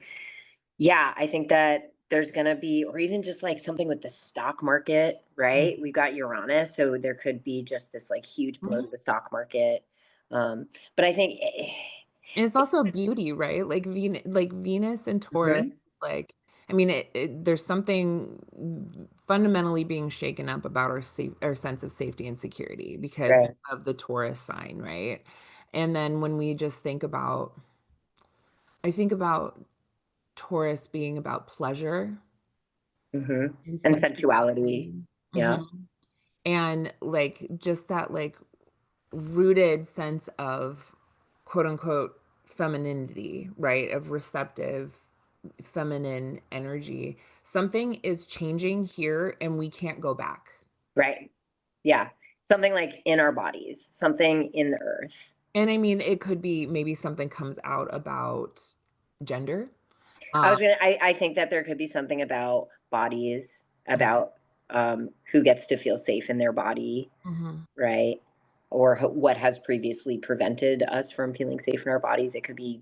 yeah, I think that there's going to be, or even just like something with the stock market, right? We've got Uranus, so there could be just this like huge blow Mhm. to the stock market. But I think, And it's also beauty, right? Like Venus and Taurus, Mhm. like I mean, there's something fundamentally being shaken up about our sense of safety and security because Right. of the Taurus sign, right? And then when we just think about, I think about Taurus being about pleasure Hmm. and And sensuality. sensuality. Yeah. Mhm. And like just that like rooted sense of quote unquote femininity, right? Of receptive feminine energy. Something is changing here and we can't go back. Right. Yeah. Something like in our bodies, something in the earth. And I mean, it could be maybe something comes out about gender. I Um, was gonna. I think that there could be something about bodies, about who gets to feel safe in their body, mhm. right? Or what has previously prevented us from feeling safe in our bodies. It could be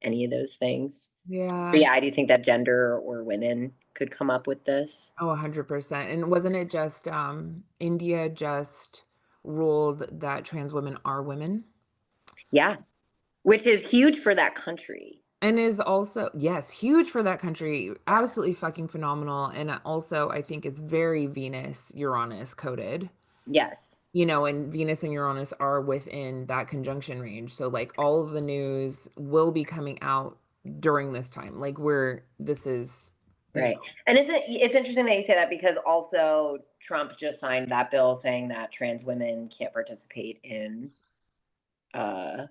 any of those things. But Yeah. yeah, I do think that gender or women could come up with this. Oh, 100%. And wasn't it just India just ruled that trans women are women? Yeah, which is huge for that country. And is also, yes, huge for that country. Absolutely fucking phenomenal. And also, I think is very Venus, Uranus coded. Yes, And Venus and Uranus are within that conjunction range. So, like, all of the news will be coming out during this time. Like, this is, right. And it's interesting that you say that because also Trump just signed that bill saying that trans women can't participate uh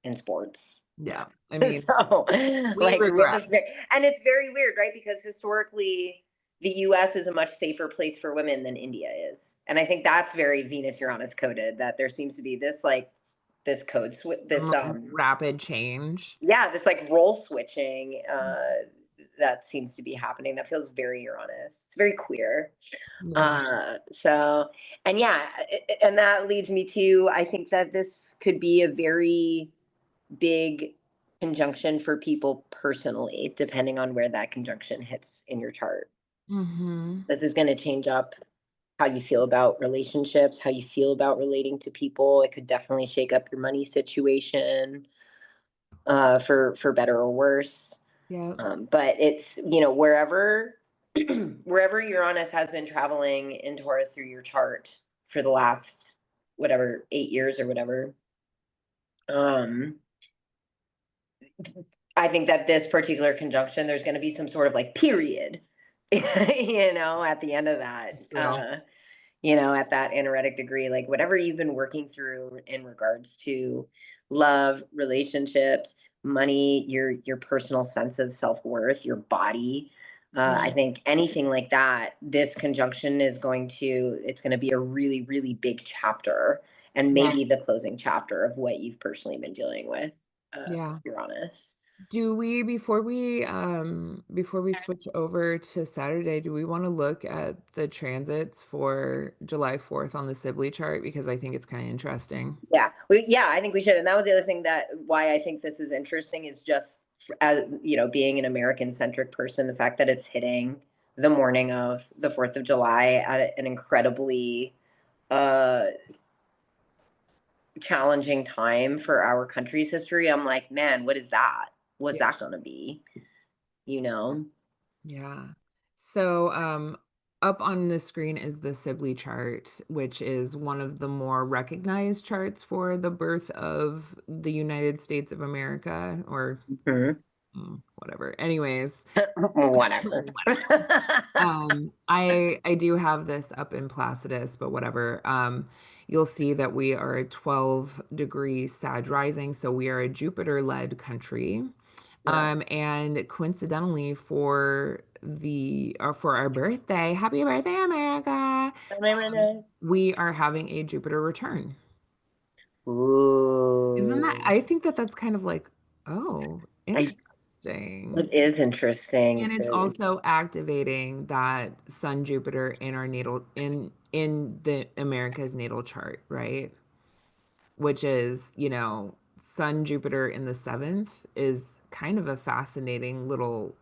in sports. yeah. I mean, So, we like, we have this, regress. and it's very weird, right? Because historically, the U.S. is a much safer place for women than India is, and I think that's very Venus Uranus coded. That there seems to be this like this code switch, this Rapid change. yeah, this like role switching that seems to be happening. That feels very Uranus. It's very queer. Yeah. So, and yeah, and that leads me to I think that this could be a very big conjunction for people personally, depending on where that conjunction hits in your chart. Hmm. This is going to change up how you feel about relationships, how you feel about relating to people. It could definitely shake up your money situation for better or worse. Yeah. But it's wherever wherever Uranus has been traveling in Taurus through your chart for the last whatever 8 years or whatever. Um, I think that this particular conjunction, there's going to be some sort of like period, at the end of that, True. at that anaretic degree, like whatever you've been working through in regards to love, relationships, money, your personal sense of self worth, your body. I Yeah. think anything like that, this conjunction it's going to be a really, really big chapter and Yeah. maybe the closing chapter of what you've personally been dealing with, Yeah. if you're honest. Do we before we switch over to Saturday, do we want to look at the transits for July 4th on the Sibley chart because I think it's kind of interesting. Yeah, I think we should. And that was the other thing that why I think this is interesting is just as being an American centric person, the fact that it's hitting the morning of the 4th of July at an incredibly uh challenging time for our country's history. I'm like, man, what is that? What's Yeah. that gonna be? You know? Yeah. So, up on the screen is the Sibley chart, which is one of the more recognized charts for the birth of the United States of America, or Mhm. whatever. Anyways, Whatever. whatever. I do have this up in Placidus, but whatever. You'll see that we are a 12-degree Sag rising, so we are a Jupiter-led country. Yeah. And coincidentally for our birthday, happy birthday, America. We are having a Jupiter return. Isn't that, Ooh. I think that that's kind of like, oh, I interesting. It is interesting And it's to. also activating that Sun Jupiter in our natal in the America's natal chart, right? Which is, Sun Jupiter in the seventh is kind of a fascinating little,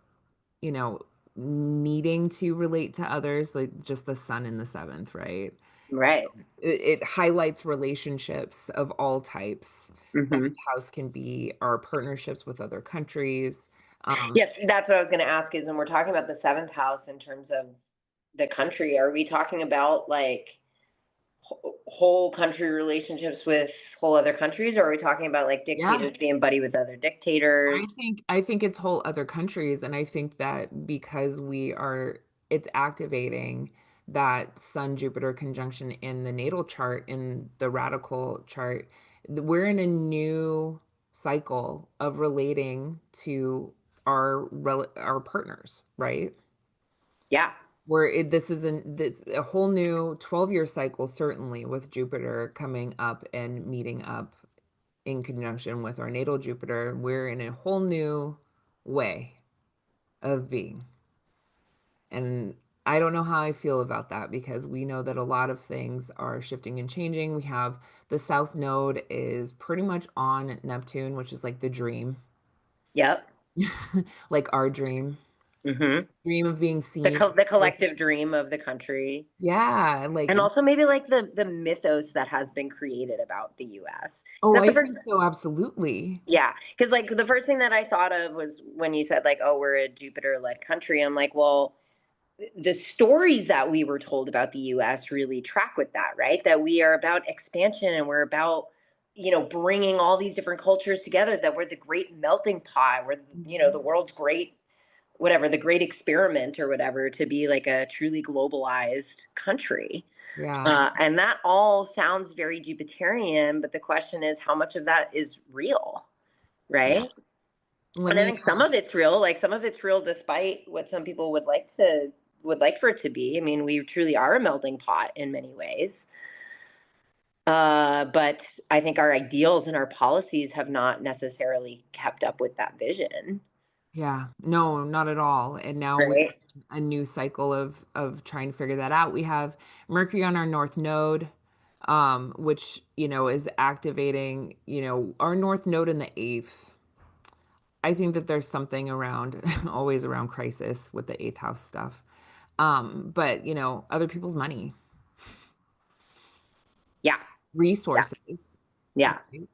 you know, needing to relate to others, like just the sun in the seventh, right? Right. It highlights relationships of all types. Seventh Hmm. house can be our partnerships with other countries. Um, Yes, that's what I was going to ask is when we're talking about the seventh house in terms of the country, are we talking about like whole country relationships with whole other countries, or are we talking about like yeah, dictators being buddy with other dictators? I think it's whole other countries, and I think that because it's activating that Sun Jupiter conjunction in the natal chart, in the radical chart, we're in a new cycle of relating to our partners, right? Yeah. This is this a whole new 12-year cycle, certainly with Jupiter coming up and meeting up in conjunction with our natal Jupiter. We're in a whole new way of being. And I don't know how I feel about that because we know that a lot of things are shifting and changing. We have the South Node is pretty much on Neptune, which is like the dream, Yep. like our Hmm. dream of being seen. The collective dream of the country. Yeah, like, And also maybe like the mythos that has been created about the US. oh, That's the I first. think so, absolutely. Yeah, because like the first thing that I thought of was when you said like, "Oh, we're a Jupiter-led country." I'm like, well, the stories that we were told about the US really track with that, right? That we are about expansion and we're about, bringing all these different cultures together, that we're the great melting pot, we're, the Mhm. world's great, whatever, the great experiment or whatever, to be like a truly globalized country. Yeah, And that all sounds very Jupiterian, but the question is how much of that is real, yeah. right? Let And I me, think some of it's real, like some of it's real despite what some people would like for it to be. I mean, we truly are a melting pot in many ways. But I think our ideals and our policies have not necessarily kept up with that vision. yeah, no, not at all. And now we're Right. in a new cycle of trying to figure that out. We have Mercury on our North Node, which, is activating, our North Node in the eighth. I think that there's something around, always around crisis with the eighth house stuff. But, other people's money, Yeah. Yeah. resources, Yeah. right?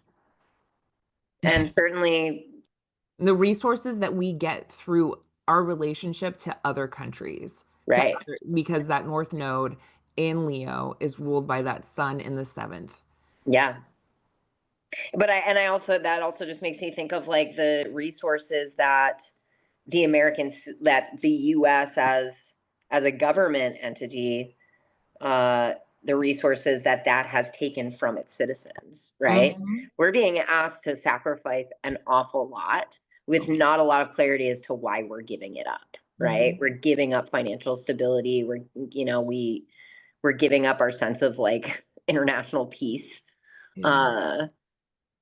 And certainly, The resources that we get through our relationship to other countries, right. because that North Node in Leo is ruled by that sun in the seventh. Yeah. But I also, that also just makes me think of like the resources that that the US as a government entity, uh, the resources that that has taken from its citizens, right? Hmm. We're being asked to sacrifice an awful lot with not a lot of clarity as to why we're giving it up, right? Hmm. We're giving up financial stability. We're giving up our sense of like international peace. Yeah. Uh,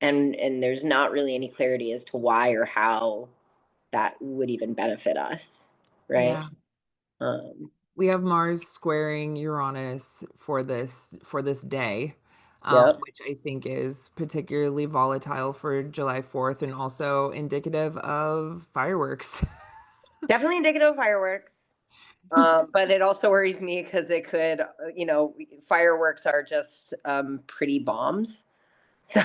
and there's not really any clarity as to why or how that would even benefit us, right? Yeah. Um, We have Mars squaring Uranus for this day, yep. which I think is particularly volatile for July 4th and also indicative of fireworks. Definitely indicative of fireworks. But it also worries me because it could, fireworks are just pretty bombs. So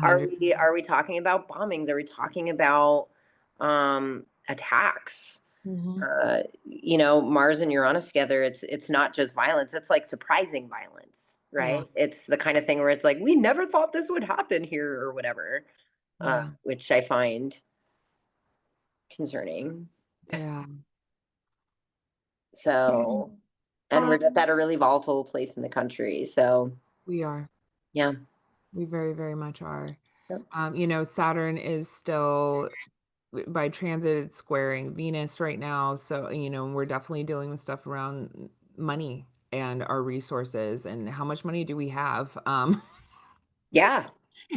are we 100%. are we talking about bombings? Are we talking about attacks? Hmm. Mars and Uranus together, it's not just violence, it's like surprising violence, Yeah. right? It's the kind of thing where it's like, we never thought this would happen here or whatever, Yeah. which I find concerning. Yeah. Yeah. So, and we're But just at a really volatile place in the country. So, we are. yeah. We very, very much are. Yep. Saturn is still. by transit, it's squaring Venus right now. So, we're definitely dealing with stuff around money and our resources and how much money do we have. Yeah.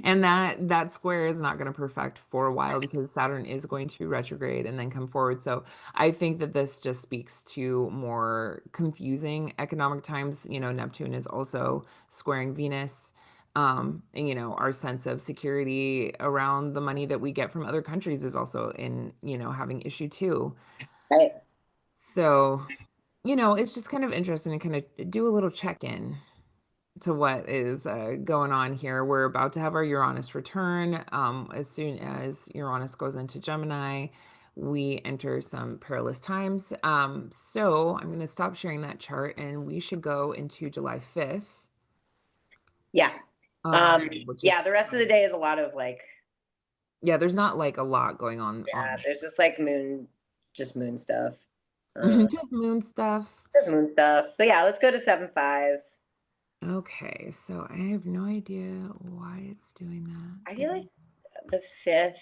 And that square is not going to perfect for a while because Saturn is going to retrograde and then come forward. So I think that this just speaks to more confusing economic times. Neptune is also squaring Venus. And our sense of security around the money that we get from other countries is also in, having issue too. Right. So, it's just kind of interesting to kind of do a little check-in to what is going on here. We're about to have our Uranus return. As soon as Uranus goes into Gemini, we enter some perilous times. So I'm going to stop sharing that chart and we should go into July 5th, Yeah. which is, Yeah, the rest of the day is a lot of like, yeah, there's not like a lot going on. yeah, there's just like just moon stuff. Uh, Just moon stuff. just moon stuff. So yeah, let's go to 7-5. Okay, so I have no idea why it's doing I that. feel like the fifth,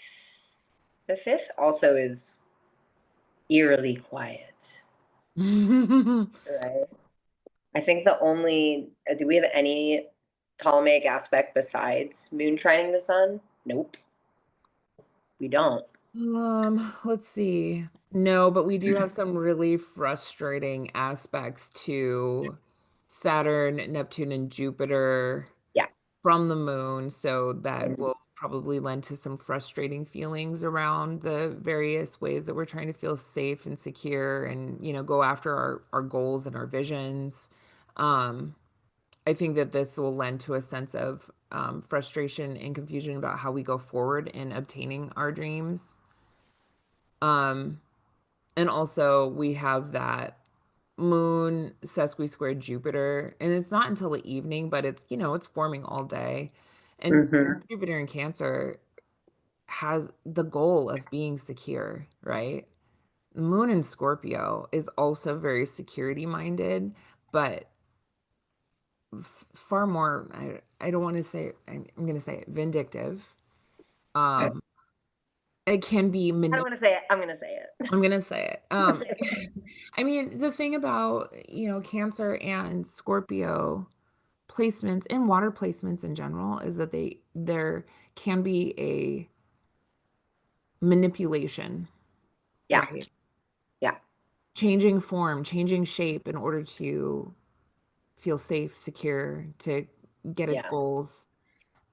the fifth also is eerily quiet, right? I think the only, do we have any Ptolemaic aspect besides moon trining the sun? Nope, we don't. Let's see. No, but we do have some really frustrating aspects to Saturn, Neptune, and Jupiter Yeah. from the moon, so that will probably lend to some frustrating feelings around the various ways that we're trying to feel safe and secure and, go after our goals and our visions. Um, I think that this will lend to a sense of frustration and confusion about how we go forward in obtaining our dreams. Um, And also, we have that moon sesqui squared Jupiter, and it's not until the evening, but it's forming all day. And Hmm. Jupiter in Cancer has the goal of being secure, right? Moon in Scorpio is also very security minded, but far more, I don't want to say, I'm going to say it, vindictive. I Um, it can be don't want to say it. I'm going to say I'm gonna say it. it. I mean, the thing about, Cancer and Scorpio placements and water placements in general is that there can be a manipulation, Yeah. right? Yeah. Changing form, changing shape in order to feel safe, secure, to get its Yeah. goals.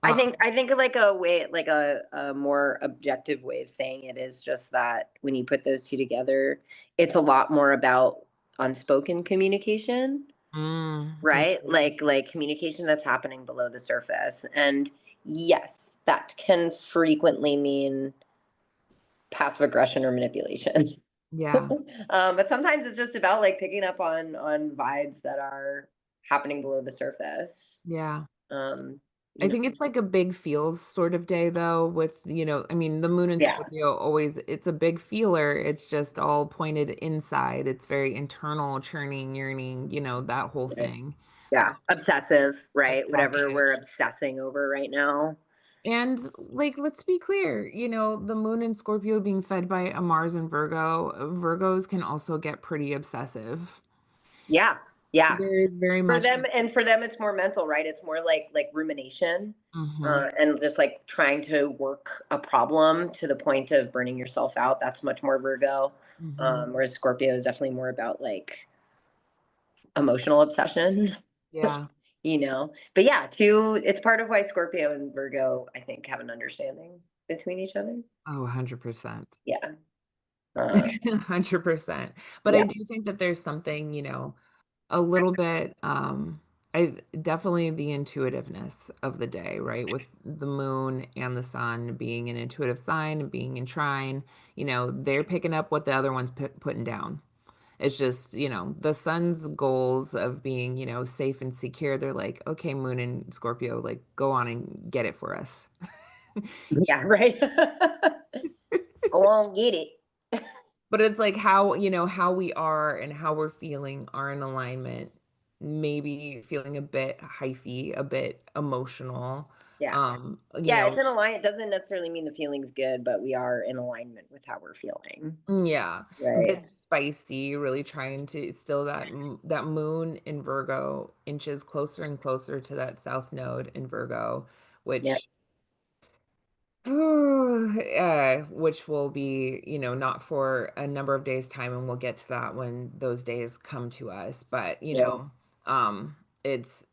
I Uh, think I think like a way like a more objective way of saying it is just that when you put those two together, it's a lot more about unspoken communication, thank right? you. Like communication that's happening below the surface. And yes, that can frequently mean passive aggression or manipulation. Yeah, But sometimes it's just about like picking up on vibes that are happening below the surface. yeah. Um, I you know, think it's like a big feels sort of day though with, I mean, the moon in yeah, Scorpio always it's a big feeler. It's just all pointed inside. It's very internal, churning, yearning, that whole right. thing. Yeah, obsessive, right? Whatever Obsessive. we're obsessing over right now. And like let's be clear, the moon in Scorpio being fed by a Mars in Virgo, Virgos can also get pretty obsessive. Yeah, yeah. Very, very For much. them, and for them, it's more mental, right? It's more like rumination, Hmm. and just like trying to work a problem to the point of burning yourself out. That's much more Virgo. Hmm. Whereas Scorpio is definitely more about like emotional obsession, Yeah. But yeah, two. It's part of why Scorpio and Virgo, I think, have an understanding between each other. Oh, 100%. Yeah, uh, 100%. But I yeah, do think that there's something, a little bit, I definitely the intuitiveness of the day, right? With the moon and the sun being an intuitive sign and being in trine, they're picking up what the other one's putting down. It's just, the sun's goals of being, safe and secure. They're like, okay, moon and Scorpio, like, go on and get it for us. yeah, right. Go on, get it. But it's like how, how we are and how we're feeling are in alignment maybe feeling a bit hyphy, a bit emotional. Yeah. Yeah, it's in alignment. It doesn't necessarily mean the feeling's good, but we are in alignment with how we're feeling. Yeah, a Right. bit spicy, really trying to still that moon in Virgo inches closer and closer to that south node in Virgo, Yeah. which which will be, not for a number of days time, and we'll get to that when those days come to us. But, Yeah.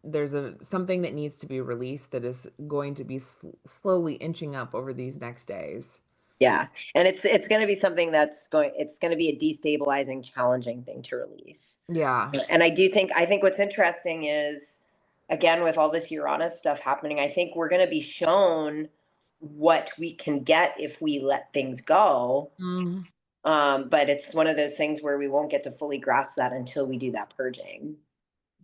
there's a something that needs to be released that is going to be slowly inching up over these next days. Yeah. And it's going to be something it's going to be a destabilizing, challenging thing to release. Yeah. And I think what's interesting is, again, with all this Uranus stuff happening, I think we're going to be shown what we can get if we let things go. Mm, But it's one of those things where we won't get to fully grasp that until we do that purging.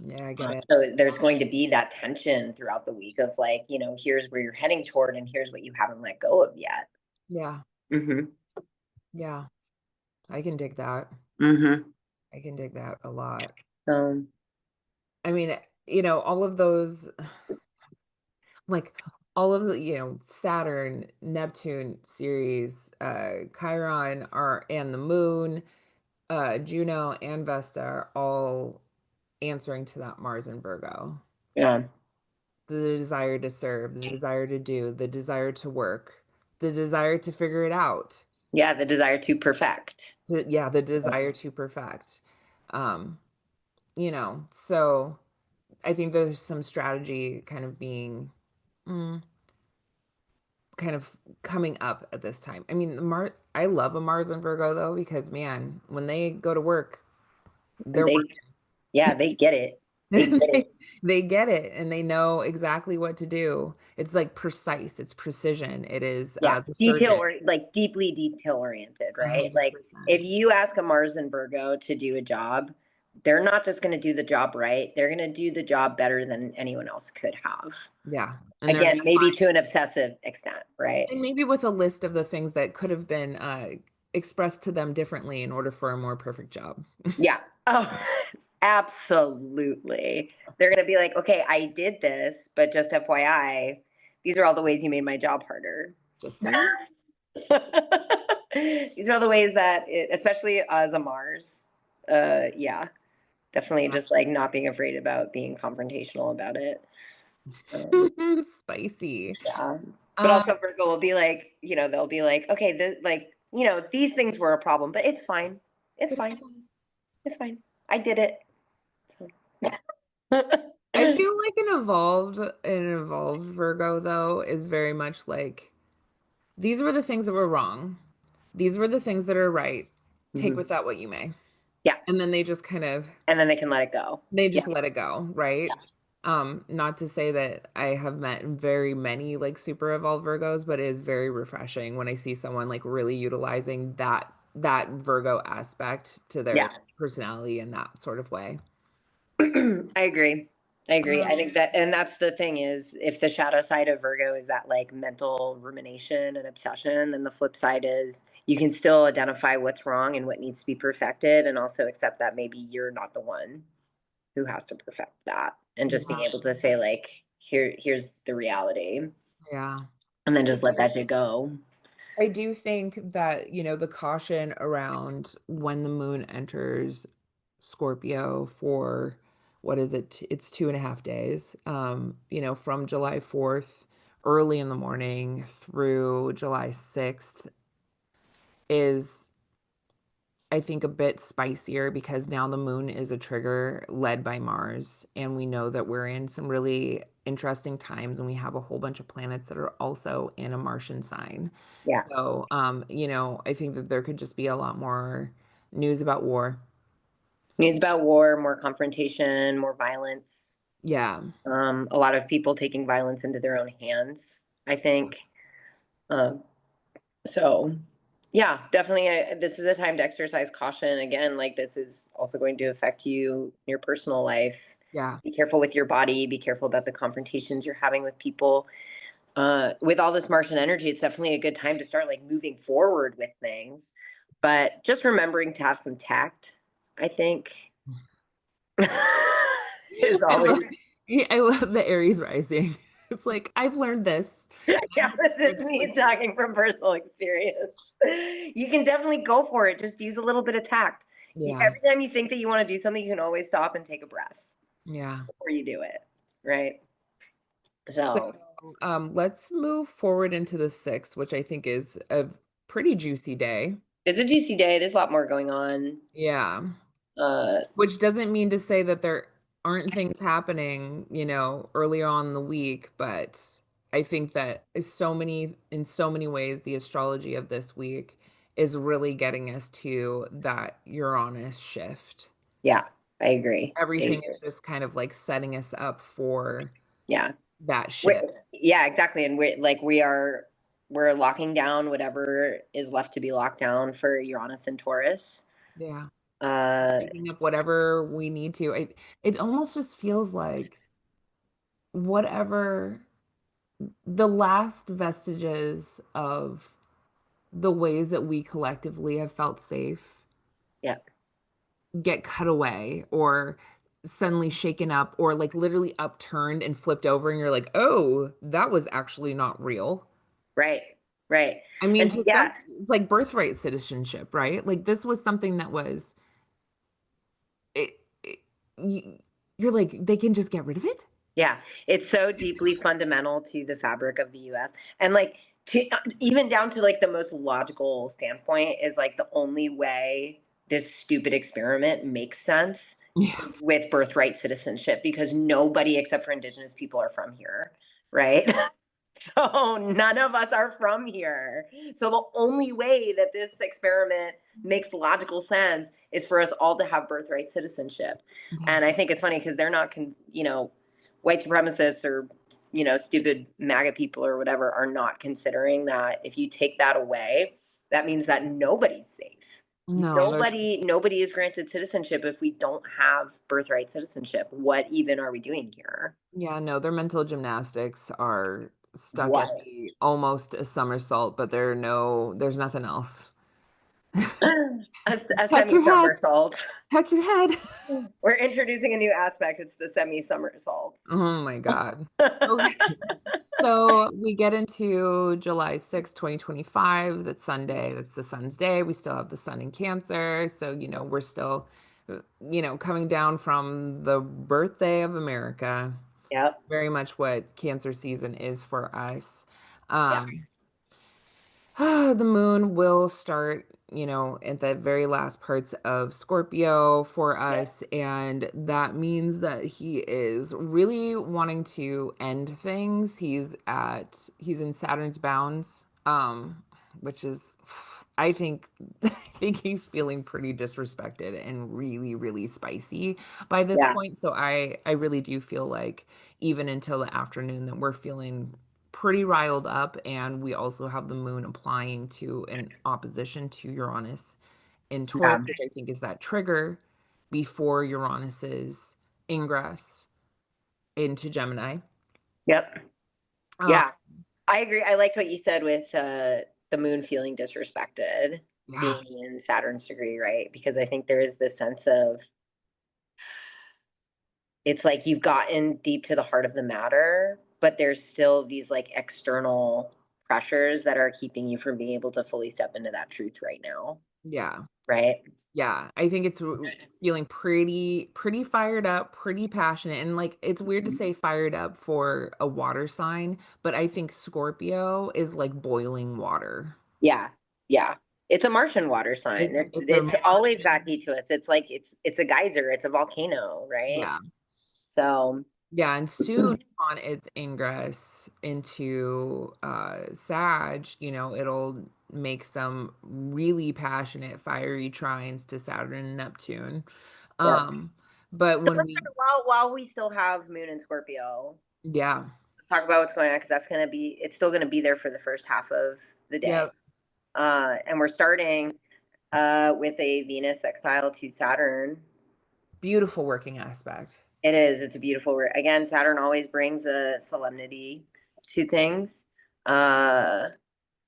yeah, I get it. So there's going to be that tension throughout the week of like, here's where you're heading toward, and here's what you haven't let go of yet. Yeah. Hmm. Yeah. I can dig that. Hmm. I can dig that a lot. So I mean, all of those, like all of the, Saturn, Neptune series, Chiron are and the moon, Juno and Vesta are all answering to that Mars and Virgo. yeah, The desire to serve, the desire to do, the desire to work, the desire to figure it out. yeah, the desire to perfect. Yeah, the desire to perfect. Um, so I think there's some strategy kind of being mm, kind of coming up at this time. I mean, I love a Mars and Virgo though, because man, when they go to work, And they're they, yeah, they get it. They get working. it. They get it and they know exactly what to do. It's like precise, it's precision. It is Yeah, the surgeon, like deeply detail oriented, right? Like if 100%. you ask a Mars and Virgo to do a job, they're not just going to do the job right. They're going to do the job better than anyone else could have. Yeah. And they're Again, gonna maybe find, to an obsessive extent, right? and maybe with a list of the things that could have been expressed to them differently in order for a more perfect job. Yeah. Oh, absolutely. They're going to be like, okay, I did this, but just FYI, these are all the ways you made my job harder. Just saying. These are all the ways that, especially as a Mars, yeah, definitely Yeah. just like not being afraid about being confrontational about it. Um, Spicy. yeah, but Um, also Virgo will be like, they'll be like, okay, these things were a problem, but it's fine, it's but it's fine, fine. it's fine. I did it. I feel like an evolved Virgo though is very much like these were the things that were wrong. These were the things that are right. Take Mhm. with that what you may. Yeah, And then they just kind of and then they can let it go. they Yeah, just let it go, right? yeah, Not to say that I have met very many like super evolved Virgos, but it is very refreshing when I see someone like really utilizing that Virgo aspect to their yeah. personality in that sort of way. I agree. I agree. I Um, think that, and that's the thing is, if the shadow side of Virgo is that like mental rumination and obsession, then the flip side is you can still identify what's wrong and what needs to be perfected, and also accept that maybe you're not the one who has to perfect that, and just being yeah, able to say like, here's the reality, yeah. and then just let that shit go. I do think that, the caution around when the moon enters Scorpio for what is it? It's 2.5 days. From July 4th, early in the morning through July 6th is, I think, a bit spicier because now the moon is a trigger led by Mars, and we know that we're in some really interesting times, and we have a whole bunch of planets that are also in a Martian sign. Yeah, So, I think that there could just be a lot more news about war. news about war, more confrontation, more violence. Yeah, A lot of people taking violence into their own hands, I think. Um, So, yeah, definitely. This is a time to exercise caution. Again, like this is also going to affect you, your personal life. yeah, Be careful with your body. Be careful about the confrontations you're having with people. With all this Martian energy, it's definitely a good time to start like moving forward with things. But just remembering to have some tact, I think. is I always. love, yeah, I love the Aries rising. It's like I've learned this. Yeah, this is me talking from personal experience. You can definitely go for it. Just use a little bit of tact. Yeah, Every time you think that you want to do something, you can always stop and take a breath yeah. before you do it. Right. So, So let's move forward into the sixth, which I think is a pretty juicy day. it's a juicy day. There's a lot more going on. Yeah. Uh, Which doesn't mean to say that there aren't things happening, earlier on in the week, but I think that in so many ways, the astrology of this week is really getting us to that Uranus shift. yeah, I agree. I Everything agree. is just kind of like setting us up for Yeah. that We're, shift. yeah, exactly. And we're locking down whatever is left to be locked down for Uranus and Taurus. Yeah. Uh, Picking up whatever we need to. It almost just feels like whatever the last vestiges of the ways that we collectively have felt safe yeah, get cut away or suddenly shaken up or like literally upturned and flipped over and you're like, "Oh, that was actually not real." right, right. I mean, And to some yeah, it's like birthright citizenship, right? Like this was something that was it, you're like they can just get rid of it? yeah, it's so deeply fundamental to the fabric of the US. And like even down to like the most logical standpoint is like the only way this stupid experiment makes sense Yeah. is with birthright citizenship because nobody except for indigenous people are from here, right? So none of us are from here. So the only way that this experiment makes logical sense is for us all to have birthright citizenship. Yeah. And I think it's funny because they're not, white supremacists or, stupid MAGA people or whatever are not considering that if you take that away, that means that nobody's safe. No, there's Nobody is granted citizenship if we don't have birthright citizenship. What even are we doing here? yeah, no, their mental gymnastics are stuck at What? the almost a somersault, but there's nothing else. A Tuck semi your head, somersault. tuck your head. We're introducing a new aspect. It's the semi somersault. Oh my God. Okay. So we get into July 6th, 2025. That's Sunday. That's the sun's day. We still have the sun in Cancer. So, we're still, coming down from the birthday of America. Yep. Very much what Cancer season is for us. Yep. Um, the moon will start, at the very last parts of Scorpio for Yep. us. And that means that he is really wanting to end things. He's in Saturn's bounds, which is, I think he's feeling pretty disrespected and really, really spicy by this Yeah. point. So I really do feel like even until the afternoon that we're feeling pretty riled up, and we also have the moon applying to an opposition to Uranus in Yeah. Taurus, which I think is that trigger before Uranus's ingress into Gemini. Yep. Uh, Yeah. I agree. I liked what you said with the moon feeling disrespected, yeah, being in Saturn's degree, right? Because I think there is this sense of it's like you've gotten deep to the heart of the matter, but there's still these like external pressures that are keeping you from being able to fully step into that truth right now, yeah, right? yeah. I think it's feeling pretty fired up, pretty passionate, and like it's weird to say fired up for a water sign, but I think Scorpio is like boiling water. Yeah, yeah. It's a Martian water sign. It's a It's always got Martian. heat to it. It's like it's a geyser. It's a volcano, right? Yeah. So Yeah, and soon on its ingress into Sag, it'll make some really passionate, fiery trines to Saturn and Neptune. yeah. Um, but So when let's we, while we still have Moon and Scorpio, yeah, let's talk about what's going on because it's still gonna be there for the first half of the day. yeah, And we're starting with a Venus exile to Saturn. beautiful working aspect. It is. It's a beautiful. Again, Saturn always brings a solemnity to things. Uh,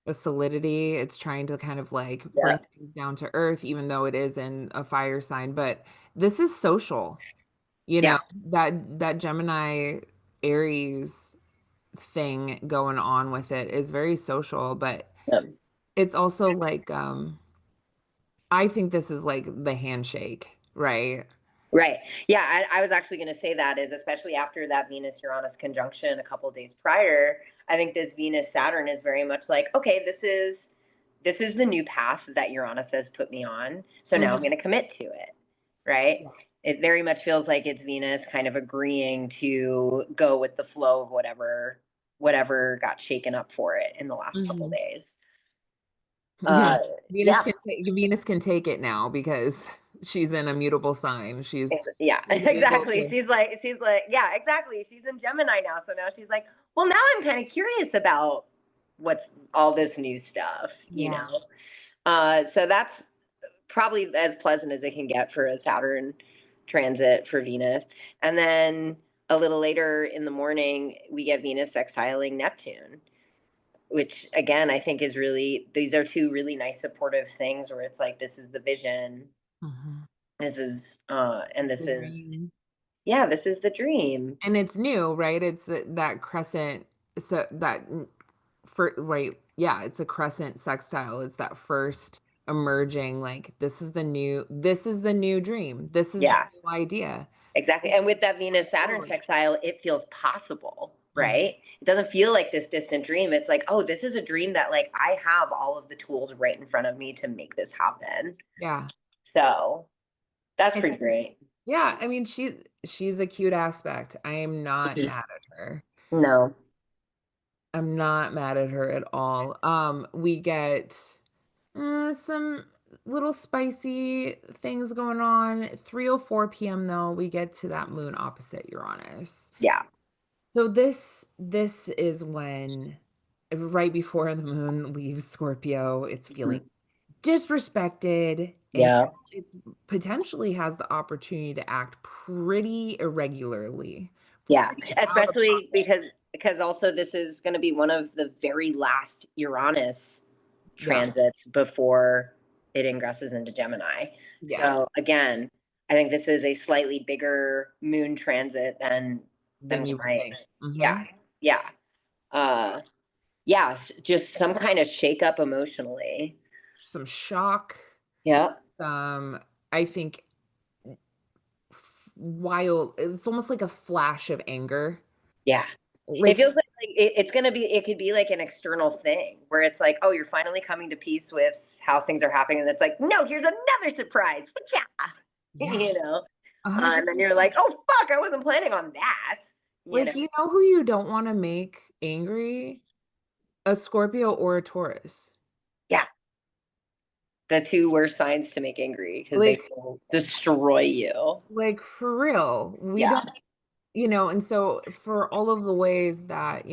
The solidity, it's trying to kind of like bring yeah. things down to earth, even though it is in a fire sign. But this is social. You Yeah. know, that Gemini Aries thing going on with it is very social, but Um, it's also like I think this is like the handshake, right? right. Yeah. I was actually going to say that is especially after that Venus Uranus conjunction a couple of days prior. I think this Venus Saturn is very much like, okay, this is the new path that Uranus has put me on. So now I'm Mhm. going to commit to it. Right. Yeah. It very much feels like it's Venus kind of agreeing to go with the flow of whatever got shaken up for it in the last couple of Mhm. days. Yeah. Uh, yeah, Venus can take it now because she's in a mutable sign. yeah, She's able exactly. to. She's like, yeah, exactly. She's in Gemini now, so now she's like, well, now I'm kind of curious about what's all this new stuff, you Yeah. know. So that's probably as pleasant as it can get for a Saturn transit for Venus, and then a little later in the morning we get Venus sextiling Neptune, which again I think is really these are two really nice supportive things where it's like this is the vision, Mhm. and It's this the is dream. yeah, this is the dream. And it's new, right? It's that crescent, so that for right, yeah, it's a crescent sextile. It's that first emerging, like this is the new dream. This is the Yeah, new idea. exactly. And with that Going Venus Saturn forward. sextile, it feels possible, Mhm. right? It doesn't feel like this distant dream. It's like, oh, this is a dream that like I have all of the tools right in front of me to make this happen. Yeah. So that's And pretty great. yeah, I mean she's a cute aspect. I am not mad at her. No. I'm not mad at her at all. We get some little spicy things going on. 3:04 p.m. though, we get to that moon opposite Uranus. Yeah. So this is when right before the moon leaves Scorpio, it's feeling Mhm. disrespected and Yeah. it's potentially has the opportunity to act pretty irregularly, Yeah. pretty out of Especially pocket. because also this is going to be one of the very last Uranus Yeah. transits before it ingresses into Gemini. Yeah. So again, I think this is a slightly bigger moon transit than Then we you would might. think. Yeah. Yeah. Uh yeah, just some kind of shakeup emotionally. Some shock, Yeah. I think wild, it's almost like a flash of anger. Yeah. It Like, feels like it's going to be, it could be like an external thing where it's like, oh, you're finally coming to peace with how things are happening. And it's like, no, here's another surprise. yeah, You know? And then you're 100%. like, oh, fuck, I wasn't planning on that. You know? Like, you know who you don't want to make angry? A Scorpio or a Taurus. Yeah. The two worst signs to make angry because they Like, will destroy you. for real. We Yeah. don't, and so for all of the ways that,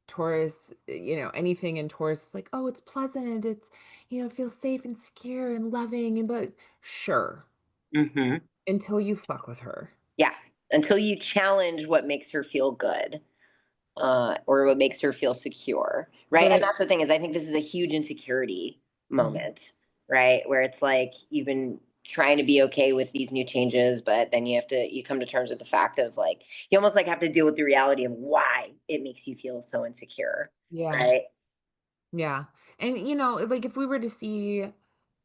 Taurus, anything in Taurus is like, oh, it's pleasant, it's, it feels safe and secure and loving, and but sure, Hmm. until you fuck with her. Yeah. Until you challenge what makes her feel good. Or what makes her feel secure, right? And But that's the thing is, I think this is a huge insecurity mhm, moment, right? Where it's like you've been trying to be okay with these new changes, but then you come to terms with the fact of like you almost like have to deal with the reality of why it makes you feel so insecure, yeah, right? yeah. And like if we were to see,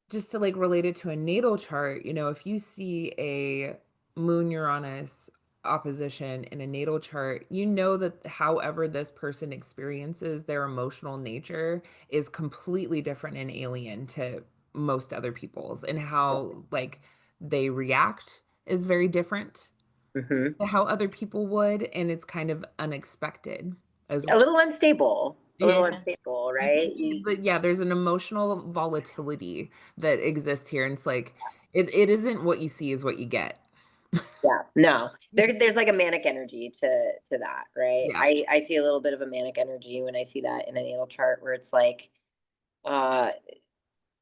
just to like relate it to a natal chart, if you see a moon Uranus opposition in a natal chart, you know that however this person experiences their emotional nature is completely different and alien to most other people's, and how like they react is very different Hmm. to how other people would, and it's kind of unexpected as A well. little unstable, Yeah. I right? think that, yeah, there's an emotional volatility that exists here. And it's like, it isn't what you see is what you get. Yeah, no, there's like a manic energy to that, right? Yeah. I see a little bit of a manic energy when I see that in a natal chart where uh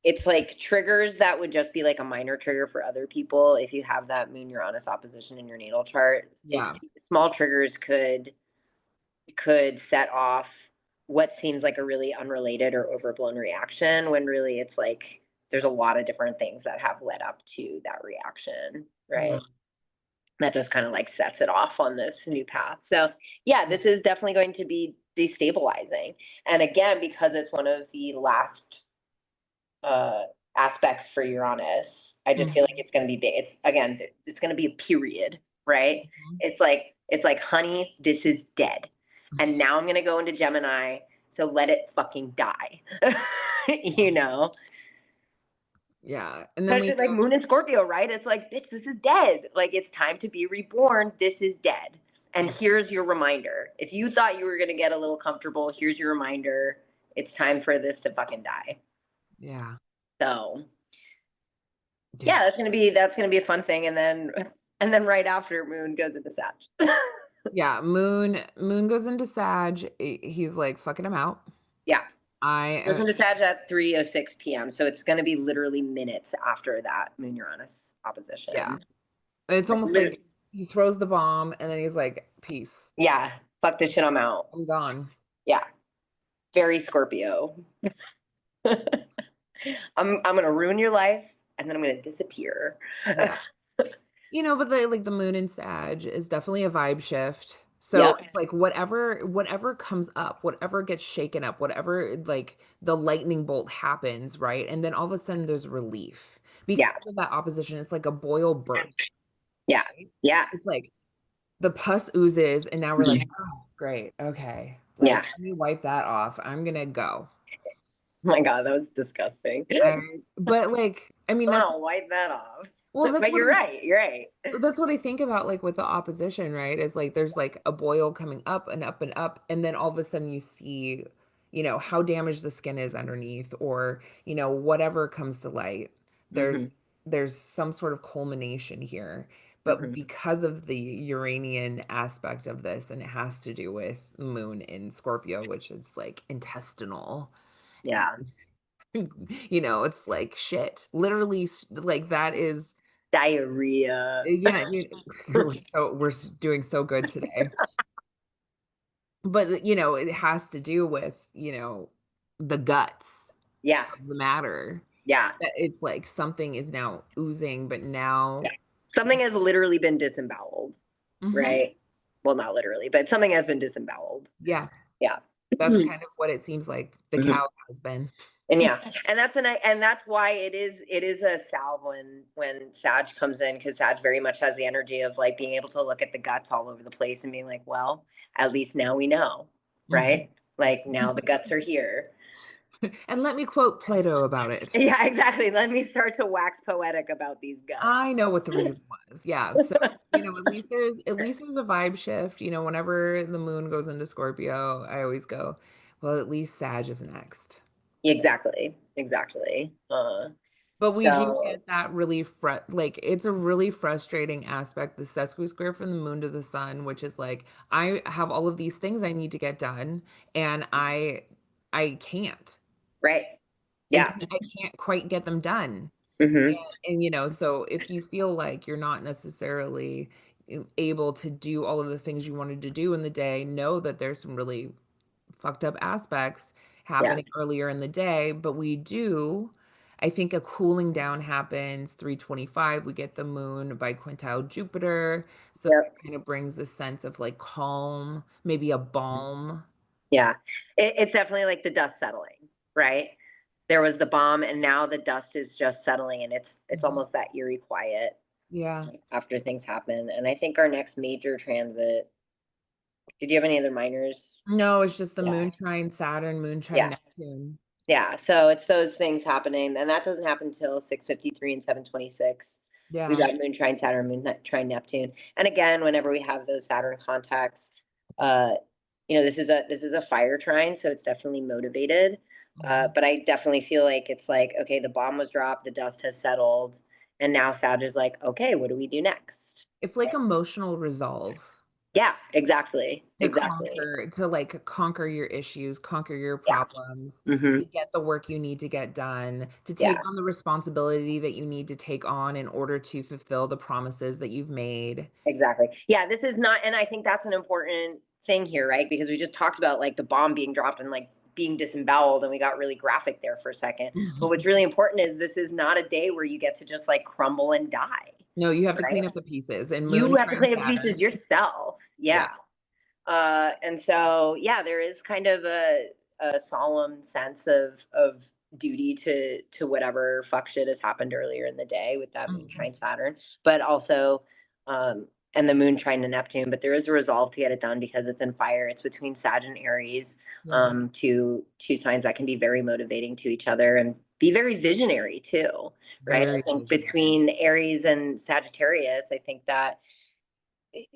it's like triggers that would just be like a minor trigger for other people. If you have that moon Uranus opposition in your natal chart, Yeah. small triggers could set off what seems like a really unrelated or overblown reaction when really it's like there's a lot of different things that have led up to that reaction, Yeah. right? that just kind of like sets it off on this new path. So yeah, this is definitely going to be destabilizing. And again, because it's one of the last uh aspects for Uranus, I just feel like Mhm. it's going to be big. It's again, it's going to be a period, right? Mhm. It's like, honey, this is dead. And now I'm going to go into Gemini, so let it fucking die. you know. Yeah. And then we Especially like go, Moon and Scorpio, right? It's like, bitch, this is dead. Like, it's time to be reborn. This is dead. And yeah. here's your reminder. If you thought you were going to get a little comfortable, here's your reminder. It's time for this to fucking die. Yeah. So, yeah, Yeah. that's going to be a fun thing. And then right after Moon goes into Sag. Yeah. Moon goes into Sag. He's like fucking him out. yeah. I Goes into Sag at 3:06 p.m. So it's going to be literally minutes after that Moon Uranus yeah. opposition. It's Like, almost like he throws the bomb and then he's like, peace. yeah, fuck this shit, I'm out. I'm gone. Yeah, very Scorpio. I'm gonna ruin your life and then I'm gonna disappear. Yeah. But the moon in Sag is definitely a vibe shift. So yep. it's like whatever comes up, whatever gets shaken up, whatever like the lightning bolt happens, right? And then all of a sudden there's relief because Yeah. of that opposition. It's like a boil burst, Yeah. right? Yeah. It's like the pus oozes, and now we're like, oh, great, okay. Like, Yeah. let me wipe that off. I'm gonna go. Oh my God, that was disgusting. I, but like, I mean, I'm gonna wipe that off. well, But you're right. You're right. that's what I think about like with the opposition, right? Is like there's like a boil coming up and up and up, and then all of a sudden you see, how damaged the skin is underneath, or whatever comes to light. hmm There's some sort of culmination here. But hmm because of the Uranian aspect of this, and it has to do with Moon in Scorpio, which is like intestinal, Yeah. it's like shit. Literally, like that is. Diarrhea. Yeah, we're doing so good today. But it has to do with, the guts Yeah. of the matter. Yeah. That it's like something is now oozing, but Yeah. now. Something has literally been disemboweled, Mhm. right? Well, not literally, but something has been disemboweled. Yeah, Yeah. that's kind of what it seems like the Mhm. cow has been. And yeah, and that's why it is a salve when Sag comes in, because Sag very much has the energy of like being able to look at the guts all over the place and being like, well, at least now we know, Mhm. right? Like now the guts are here. And let me quote Plato about it. Yeah, exactly. Let me start to wax poetic about these I know what the guts. reason was. Yeah. So, at least there's a vibe shift. Whenever the moon goes into Scorpio, I always go, well, at least Sag is next. Exactly. Exactly. But we do So get that really like it's a really frustrating aspect, the sesqui square from the moon to the sun, which is like I have all of these things I need to get done, and I can't. right. I Yeah. can't, I can't quite get them done. hmm And so if you feel like you're not necessarily able to do all of the things you wanted to do in the day, know that there's some really fucked up aspects Yeah. happening earlier in the day, but we do. I think a cooling down happens 3:25. We get the moon by quintile Jupiter. So that Yep. kind of brings a sense of like calm, maybe a balm. Yeah. It's definitely like the dust settling, right? There was the bomb and now the dust is just settling, and it's Mhm. almost that eerie quiet Yeah. after things happen. And I think our next major transit, did you have any other minors? No, it's just the Yeah. moon trine Saturn, moon trine Yeah. Neptune. Yeah. So it's those things happening. And that doesn't happen until 6:53 and 7:26. We Yeah. got Moon trine Saturn, trine Neptune. And again, whenever we have those Saturn contacts, uh, this is a fire trine, so it's definitely motivated. Mhm. But I definitely feel like it's like, okay, the bomb was dropped, the dust has settled, and now Sag is like, okay, what do we do next? It's like emotional resolve. Yeah, exactly. To Exactly. conquer, to like conquer your issues, conquer your Yeah. problems, hmm to get the work you need to get done, to take Yeah. on the responsibility that you need to take on in order to fulfill the promises that you've made. Exactly. Yeah, this is not, and I think that's an important thing here, right? Because we just talked about like the bomb being dropped and like being disemboweled, and we got really graphic there for a second. But what's really important is this is not a day where you get to just like crumble and die. No, you have to right? clean up the pieces. And You Moon have to trine clean up the pieces Saturn. yourself. Yeah. Yeah. And so, yeah, there is kind of a solemn sense of duty to whatever fuck shit has happened earlier in the day with that moon Mhm. trine Saturn, but also, um, and the moon trine to Neptune. But there is a resolve to get it done because it's in fire. It's between Sag and Aries, Yeah. two signs that can be very motivating to each other and be very visionary too, right? I Very think visionary. between Aries and Sagittarius, I think that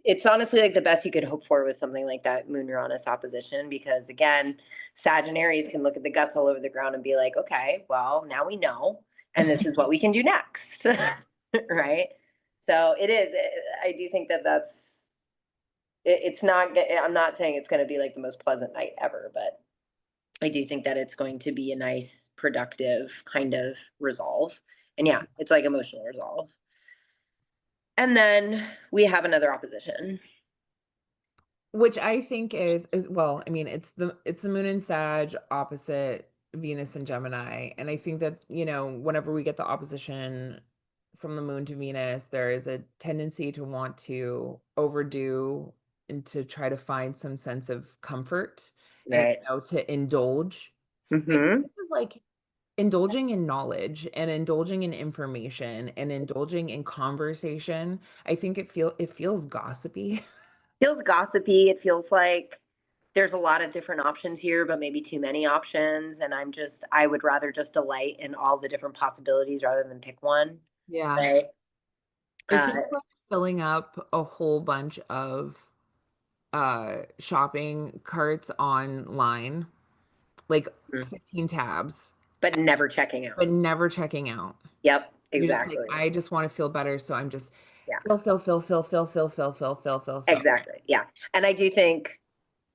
it's honestly like the best you could hope for with something like that moon Uranus opposition, because again, Sagittarius can look at the guts all over the ground and be like, okay, well, now we know, and this is what we can do next. Yeah. Right? So it is, I do think that it's not, I'm not saying it's going to be like the most pleasant night ever, but I do think that it's going to be a nice, productive kind of resolve. And yeah, it's like emotional resolve. And then we have another opposition. Which I think is well, I mean, it's the Moon and Sag opposite Venus and Gemini. And I think that, whenever we get the opposition from the Moon to Venus, there is a tendency to want to overdo and to try to find some sense of comfort and, Right. to indulge. I think Mm-hmm. this is like indulging in knowledge and indulging in information and indulging in conversation. I think it feels gossipy. Feels gossipy. It feels like there's a lot of different options here, but maybe too many options. And I would rather just delight in all the different possibilities rather than pick one. Yeah. Right. It Uh, feels like filling up a whole bunch of shopping carts online, like mm, 15 tabs, but never checking out. but never checking out. Yep. You're just like, Exactly. I just want to feel better, so I'm just Yeah. fill, fill, fill, fill, fill, fill, fill, fill, fill, fill. Exactly. Yeah. And I do think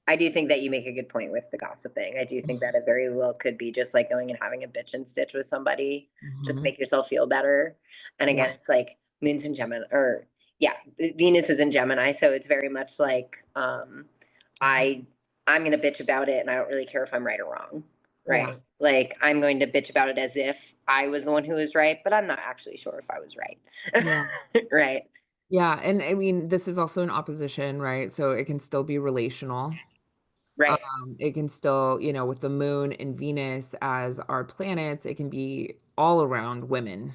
that you make a good point with the gossiping. I do think that it very well could be just like going and having a bitch and stitch with somebody just to Hmm. make yourself feel better. And Yeah. again, it's like moon's in Gemini, or yeah, Venus is in Gemini, so it's very much like I I'm gonna bitch about it, and I don't really care if I'm right or wrong, Yeah. right? Like I'm going to bitch about it as if I was the one who was right, but I'm not actually sure if I was right, Yeah. right? Yeah. And I mean, this is also an opposition, right? So it can still be relational. Right. It can still, with the moon and Venus as our planets, it can be all around women,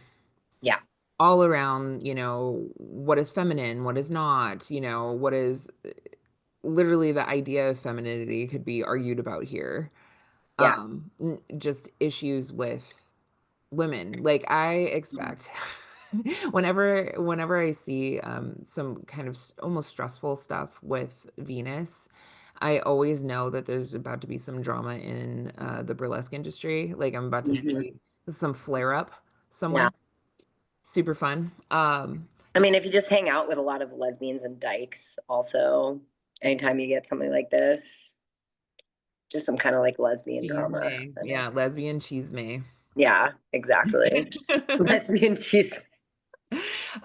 Yeah. all around, what is feminine, what is not, what is literally the idea of femininity could be argued about here. Yeah. Just issues with women. Like I expect whenever I see some kind of almost stressful stuff with Venus, I always know that there's about to be some drama in the burlesque industry. Like I'm about to Mhm. see some flare up Yeah. somewhere. Super fun. I mean, if you just hang out with a lot of lesbians and dykes, also, anytime you get something like this, just some kind of like lesbian Cheese drama. may. I know. Yeah, lesbian cheese may. Yeah, exactly. Lesbian cheese.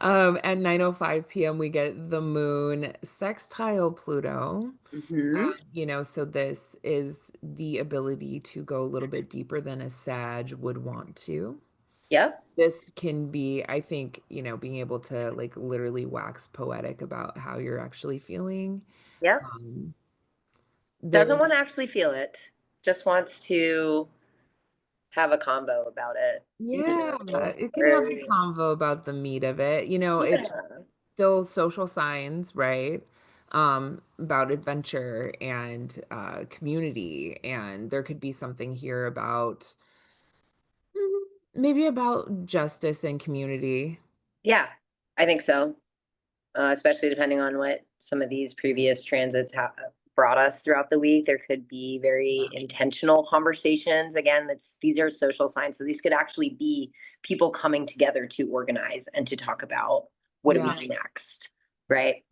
At 9:05 p.m. we get the moon sextile Pluto. Hmm. So this is the ability to go a little bit deeper than a Sag would want to. Yep. This can be, I think, being able to like literally wax poetic about how you're actually feeling. Yep. Um, Doesn't there, want to actually feel it. Just wants to have a convo about it. yeah, it can have Or, a convo about the meat of it. It's yeah. still social signs, right? About adventure and community, and there could be something here about maybe about justice and community. Yeah, I think so. Especially depending on what some of these previous transits have brought us throughout the week. There could be very intentional conversations. Again, these are social signs, so these could actually be people coming together to organize and to talk about what do we Yeah. do next, right?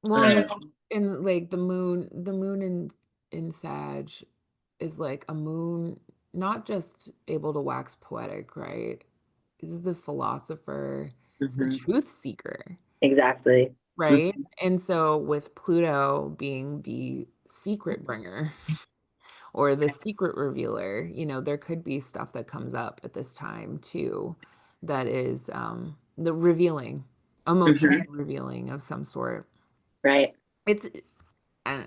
Well, and like the moon in Sag is like a moon, not just able to wax poetic, right? Is the philosopher, it's the Mhm. truth seeker, Exactly. right? And so with Pluto being the secret bringer or the secret revealer, there could be stuff that comes up at this time too that is the revealing, emotionally Hmm. revealing of some sort. Right. It's, uh,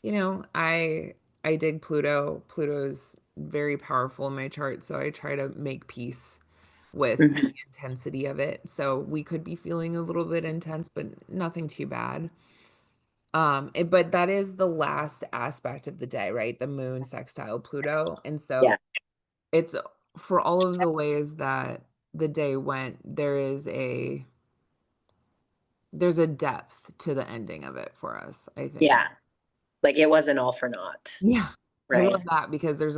I dig Pluto. Pluto's very powerful in my chart, so I try to make peace with the Hmm. intensity of it. So we could be feeling a little bit intense, but nothing too bad. But that is the last aspect of the day, right? The moon sextile Pluto. And Yeah. so it's for all of the ways that the day went, there's a depth to the ending of it for us, I think. Yeah. Like it wasn't all for naught. Yeah. I Right. love that because there's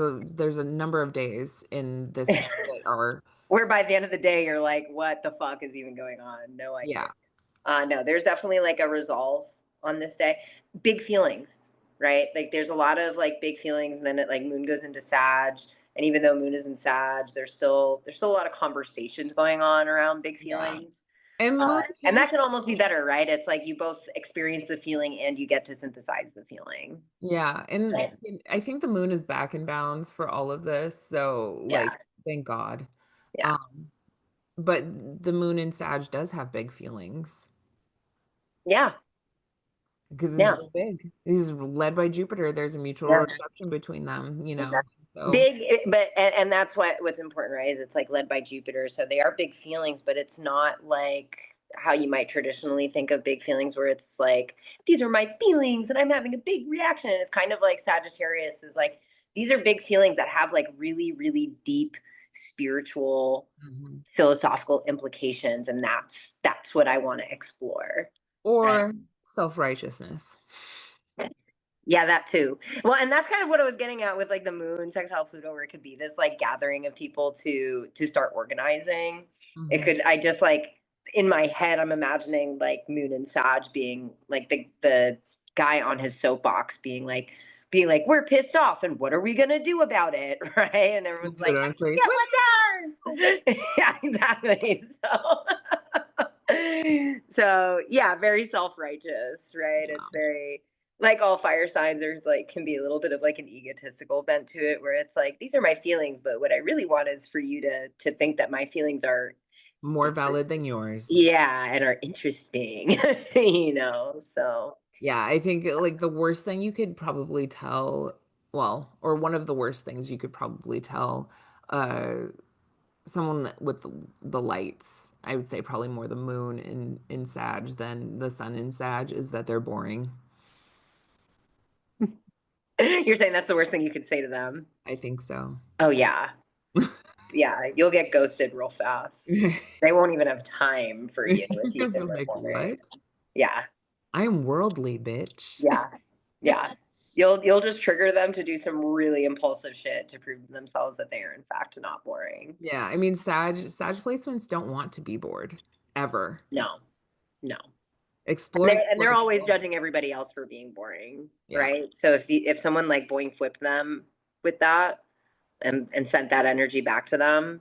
a number of days in this month that are, Where by the end of the day, you're like, what the fuck is even going on? No idea. yeah, No, there's definitely like a resolve on this day. Big feelings, right? Like there's a lot of like big feelings, and then it like moon goes into Sag, and even though moon is in Sag, there's still a lot of conversations going on around big yeah. feelings. And moon And can, that can almost be better, right? It's like you both experience the feeling and you get to synthesize the feeling. yeah, and Right. I think the moon is back in bounds for all of this, so like Yeah. thank God. Yeah. Um, but the moon in Sag does have big feelings Yeah. because it's Yeah. real big. He's led by Jupiter. There's a mutual Yeah. reception between them, Exactly. So Big, but and that's what's important, right? Is it's like led by Jupiter, so they are big feelings, but it's not like how you might traditionally think of big feelings, where it's like these are my feelings and I'm having a big reaction. And it's kind of like Sagittarius is like these are big feelings that have like really, really deep spiritual, Mhm. philosophical implications, and that's what I want to explore. Right. Or self-righteousness. Yeah, that too. Well, and that's kind of what I was getting at with like the moon sextile Pluto, where it could be this like gathering of people to start organizing. It Mhm. could I just like in my head I'm imagining like Moon and Sag being like the guy on his soapbox being like we're pissed off and what are we gonna do about it, right? And everyone's like, Pluto and Aquarius. yeah, what's ours? Yeah, exactly. So yeah, very self-righteous, right? It's Yeah. very like all fire signs, there's like can be a little bit of like an egotistical bent to it, where it's like these are my feelings, but what I really want is for you to think that my feelings are More valid than yours. yeah and are interesting, So Yeah, I think like the worst thing you could probably tell, well, or one of the worst things you could probably tell uh someone with the lights, I would say probably more the moon in Sag than the sun in Sag, is that they're boring. you're saying that's the worst thing you could say to them? I think so. Oh yeah, yeah, you'll get ghosted real fast. They won't even have time for you if you think I'm they're like, boring. what? Yeah. I'm worldly, bitch. Yeah. Yeah. You'll just trigger them to do some really impulsive shit to prove to themselves that they are in fact not boring. Yeah, I mean, Sag placements don't want to be bored ever. No. No. Explore, And they're explore, always explore. judging everybody else for being boring, Yeah, right? So if someone like boing flipped them with that and sent that energy back to them,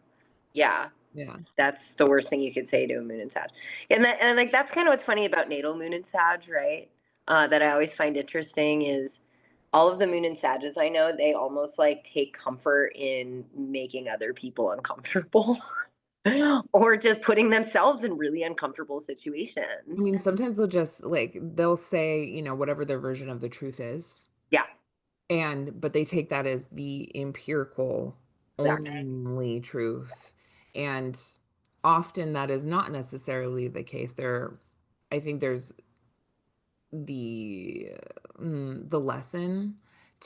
yeah, yeah. that's the worst thing you could say to a moon and Sag. And like that's kind of what's funny about natal moon and Sag, right? That I always find interesting is all of the moon and Sages I know, they almost like take comfort in making other people uncomfortable or just putting themselves in really uncomfortable I situations. mean, sometimes they'll say, whatever their version of the truth is. Yeah, But they take that as the empirical exactly. only truth. And often that is not necessarily the case. I think there's the the lesson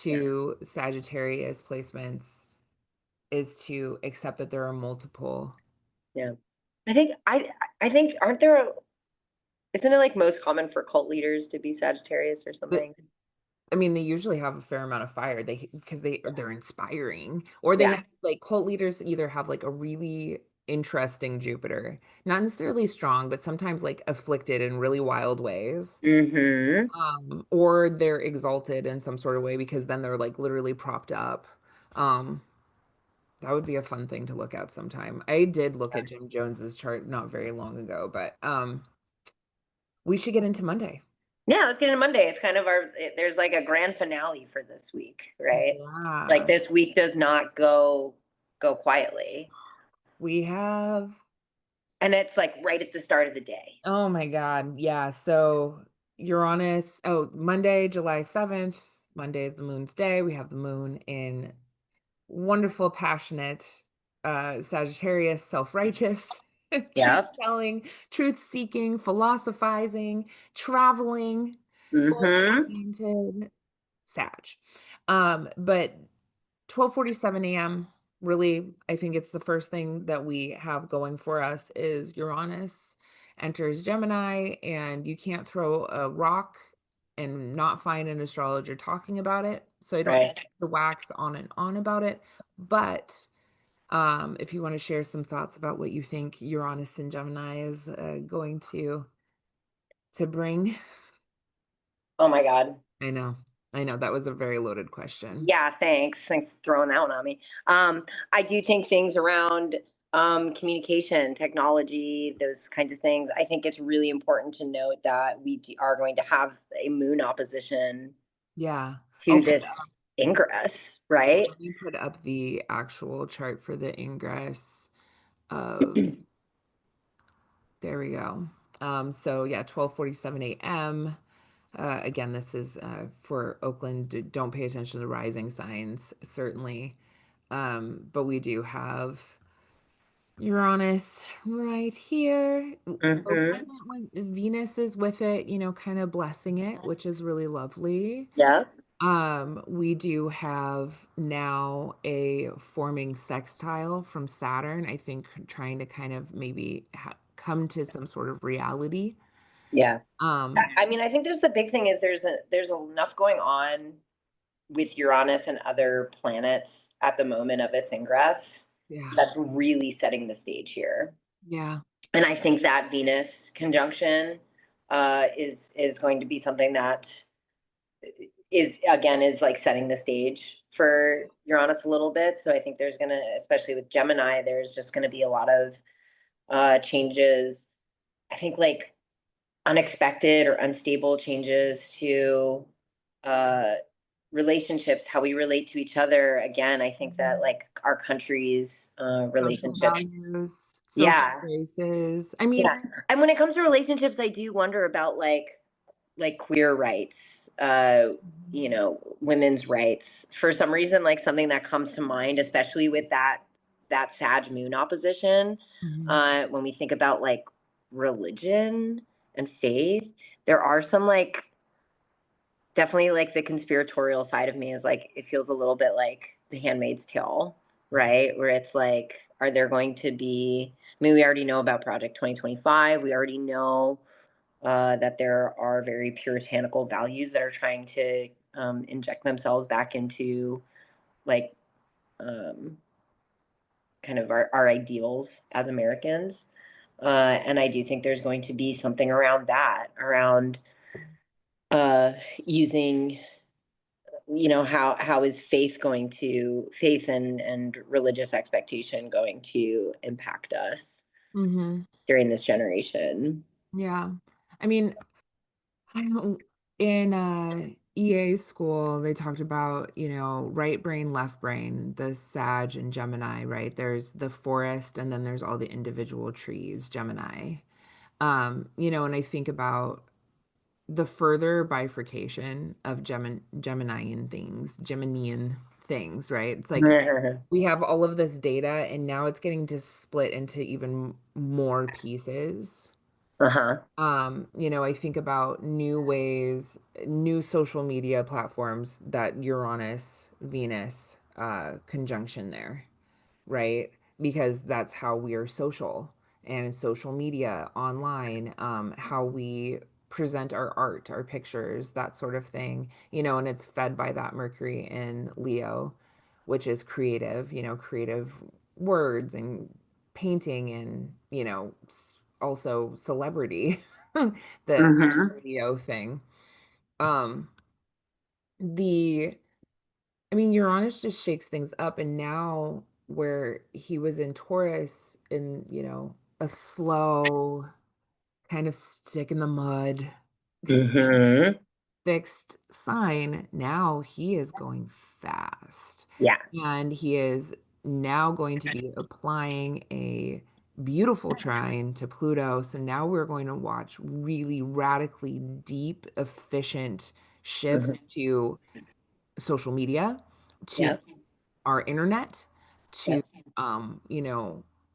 Yeah, to Sagittarius placements is to accept that there are multiple. yeah. I think aren't there isn't it like most common for cult leaders to be Sagittarius or But something? I mean, they usually have a fair amount of fire. Because they're inspiring, or they Yeah. have like cult leaders either have like a really interesting Jupiter, not necessarily strong, but sometimes like afflicted in really wild ways. Mm-hmm. Or they're exalted in some sort of way because then they're like literally propped up. Um, that would be a fun thing to look at sometime. I did look at Jim Jones's chart not very long ago, but we should get into Monday. Yeah, let's get into Monday. It's kind of there's like a grand finale for this week, right? Like Yeah. this week does not go quietly. We have And it's like right at the start of the day. Oh my God. Yeah. So Uranus, oh, Monday, July 7th. Monday is the moon's day. We have the moon in wonderful, passionate, Sagittarius, self-righteous, Yep. truth-telling, truth-seeking, philosophizing, traveling, Mm-hmm. goal-oriented Sag. But 12:47 a.m. really, I think it's the first thing that we have going for us is Uranus enters Gemini, and you can't throw a rock and not find an astrologer talking about it. So I don't need Right. to wax on and on about it. But if you want to share some thoughts about what you think Uranus and Gemini is going to bring. Oh my God. I know. I know that was a very loaded question. Yeah, thanks. Thanks for throwing that one on me. I do think things around communication, technology, those kinds of things. I think it's really important to note that are going to have a moon opposition Yeah. to this ingress, right? Let me put up the actual chart for the ingress of, there we go. So yeah, 12:47 a.m. Again, this is for Oakland. Don't pay attention to the rising signs, certainly. But we do have Uranus right here. So Mm-hmm. present when Venus is with it, kind of blessing it, which is really lovely. Yeah. We do have now a forming sextile from Saturn, I think trying to kind of maybe come to some sort of reality. Yeah. Um, I mean, I think there's the big thing is there's enough going on with Uranus and other planets at the moment of its ingress yeah, that's really setting the stage here. yeah. And I think that Venus conjunction is going to be something that is like setting the stage for Uranus a little bit. So I think there's gonna, especially with Gemini, there's just gonna be a lot of changes. I think like unexpected or unstable changes to uh, relationships, how we relate to each other. Again, I think that Mhm. like our country's Social relationships. values, social Yeah, graces. I mean, yeah. And when it comes to relationships, I do wonder about like queer rights, women's rights. For some reason, like something that comes to mind, especially with that Sag Moon opposition, mhm, when we think about like religion and faith, there are some like definitely like the conspiratorial side of me is like it feels a little bit like The Handmaid's Tale, right? Where it's like, are there going to be? I mean, we already know about Project 2025. We already know that there are very puritanical values that are trying to inject themselves back into like um, kind of our ideals as Americans. And I do think there's going to be something around that, around uh, using, how is faith and religious expectation going to impact us mhm, during this generation? yeah. I mean, in EA school, they talked about, right brain, left brain, the Sag and Gemini, right? There's the forest and then there's all the individual trees, Gemini. And I think about the further bifurcation of Geminian things, right? It's like we have all of this data and now it's getting to split into even more pieces. Uh-huh. I think about new ways, new social media platforms that Uranus, Venus, conjunction there, right? Because that's how we're social and social media online, how we present our art, our pictures, that sort of thing, and it's fed by that Mercury in Leo, which is creative, creative words and painting and, also celebrity, the Mm-hmm. Leo thing. Um, the I mean, Uranus just shakes things up, and now where he was in Taurus in, a slow kind of stick in the mud, Mm-hmm. fixed sign, now he is going fast. Yeah. And he is now going to be applying a beautiful trine to Pluto. So now we're going to watch really radically deep, efficient Mhm. shifts to social media, to Yep. our internet, to Yep.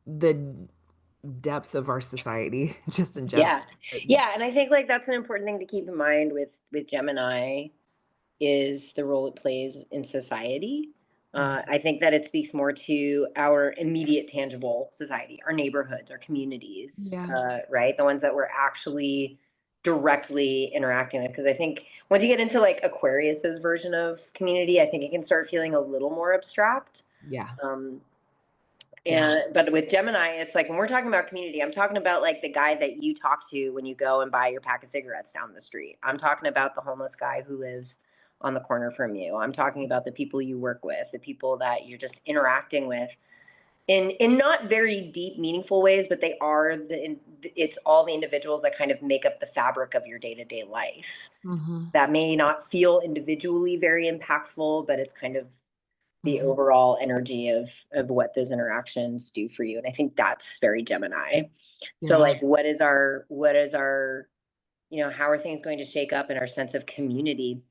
the depth of our society just in general. Yeah. Yeah. And I think like that's an important thing to keep in mind with Gemini is the role it plays in society. Mhm. I think that it speaks more to our immediate, tangible society, our neighborhoods, our communities, Yeah. right? The ones that we're actually directly interacting with. Because I think once you get into like Aquarius's version of community, I think it can start feeling a little more abstract. Yeah. Um, Yeah. and but with Gemini, it's like when we're talking about community, I'm talking about like the guy that you talk to when you go and buy your pack of cigarettes down the street. I'm talking about the homeless guy who lives on the corner from you. I'm talking about the people you work with, the people that you're just interacting with in not very deep, meaningful ways, but they are it's all the individuals that kind of make up the fabric of your day to day life. Hmm. That may not feel individually very impactful, but it's kind of the Hmm. overall energy of what those interactions do for you. And I think that's very Gemini. So Yeah. like how are things going to shake up in our sense of community?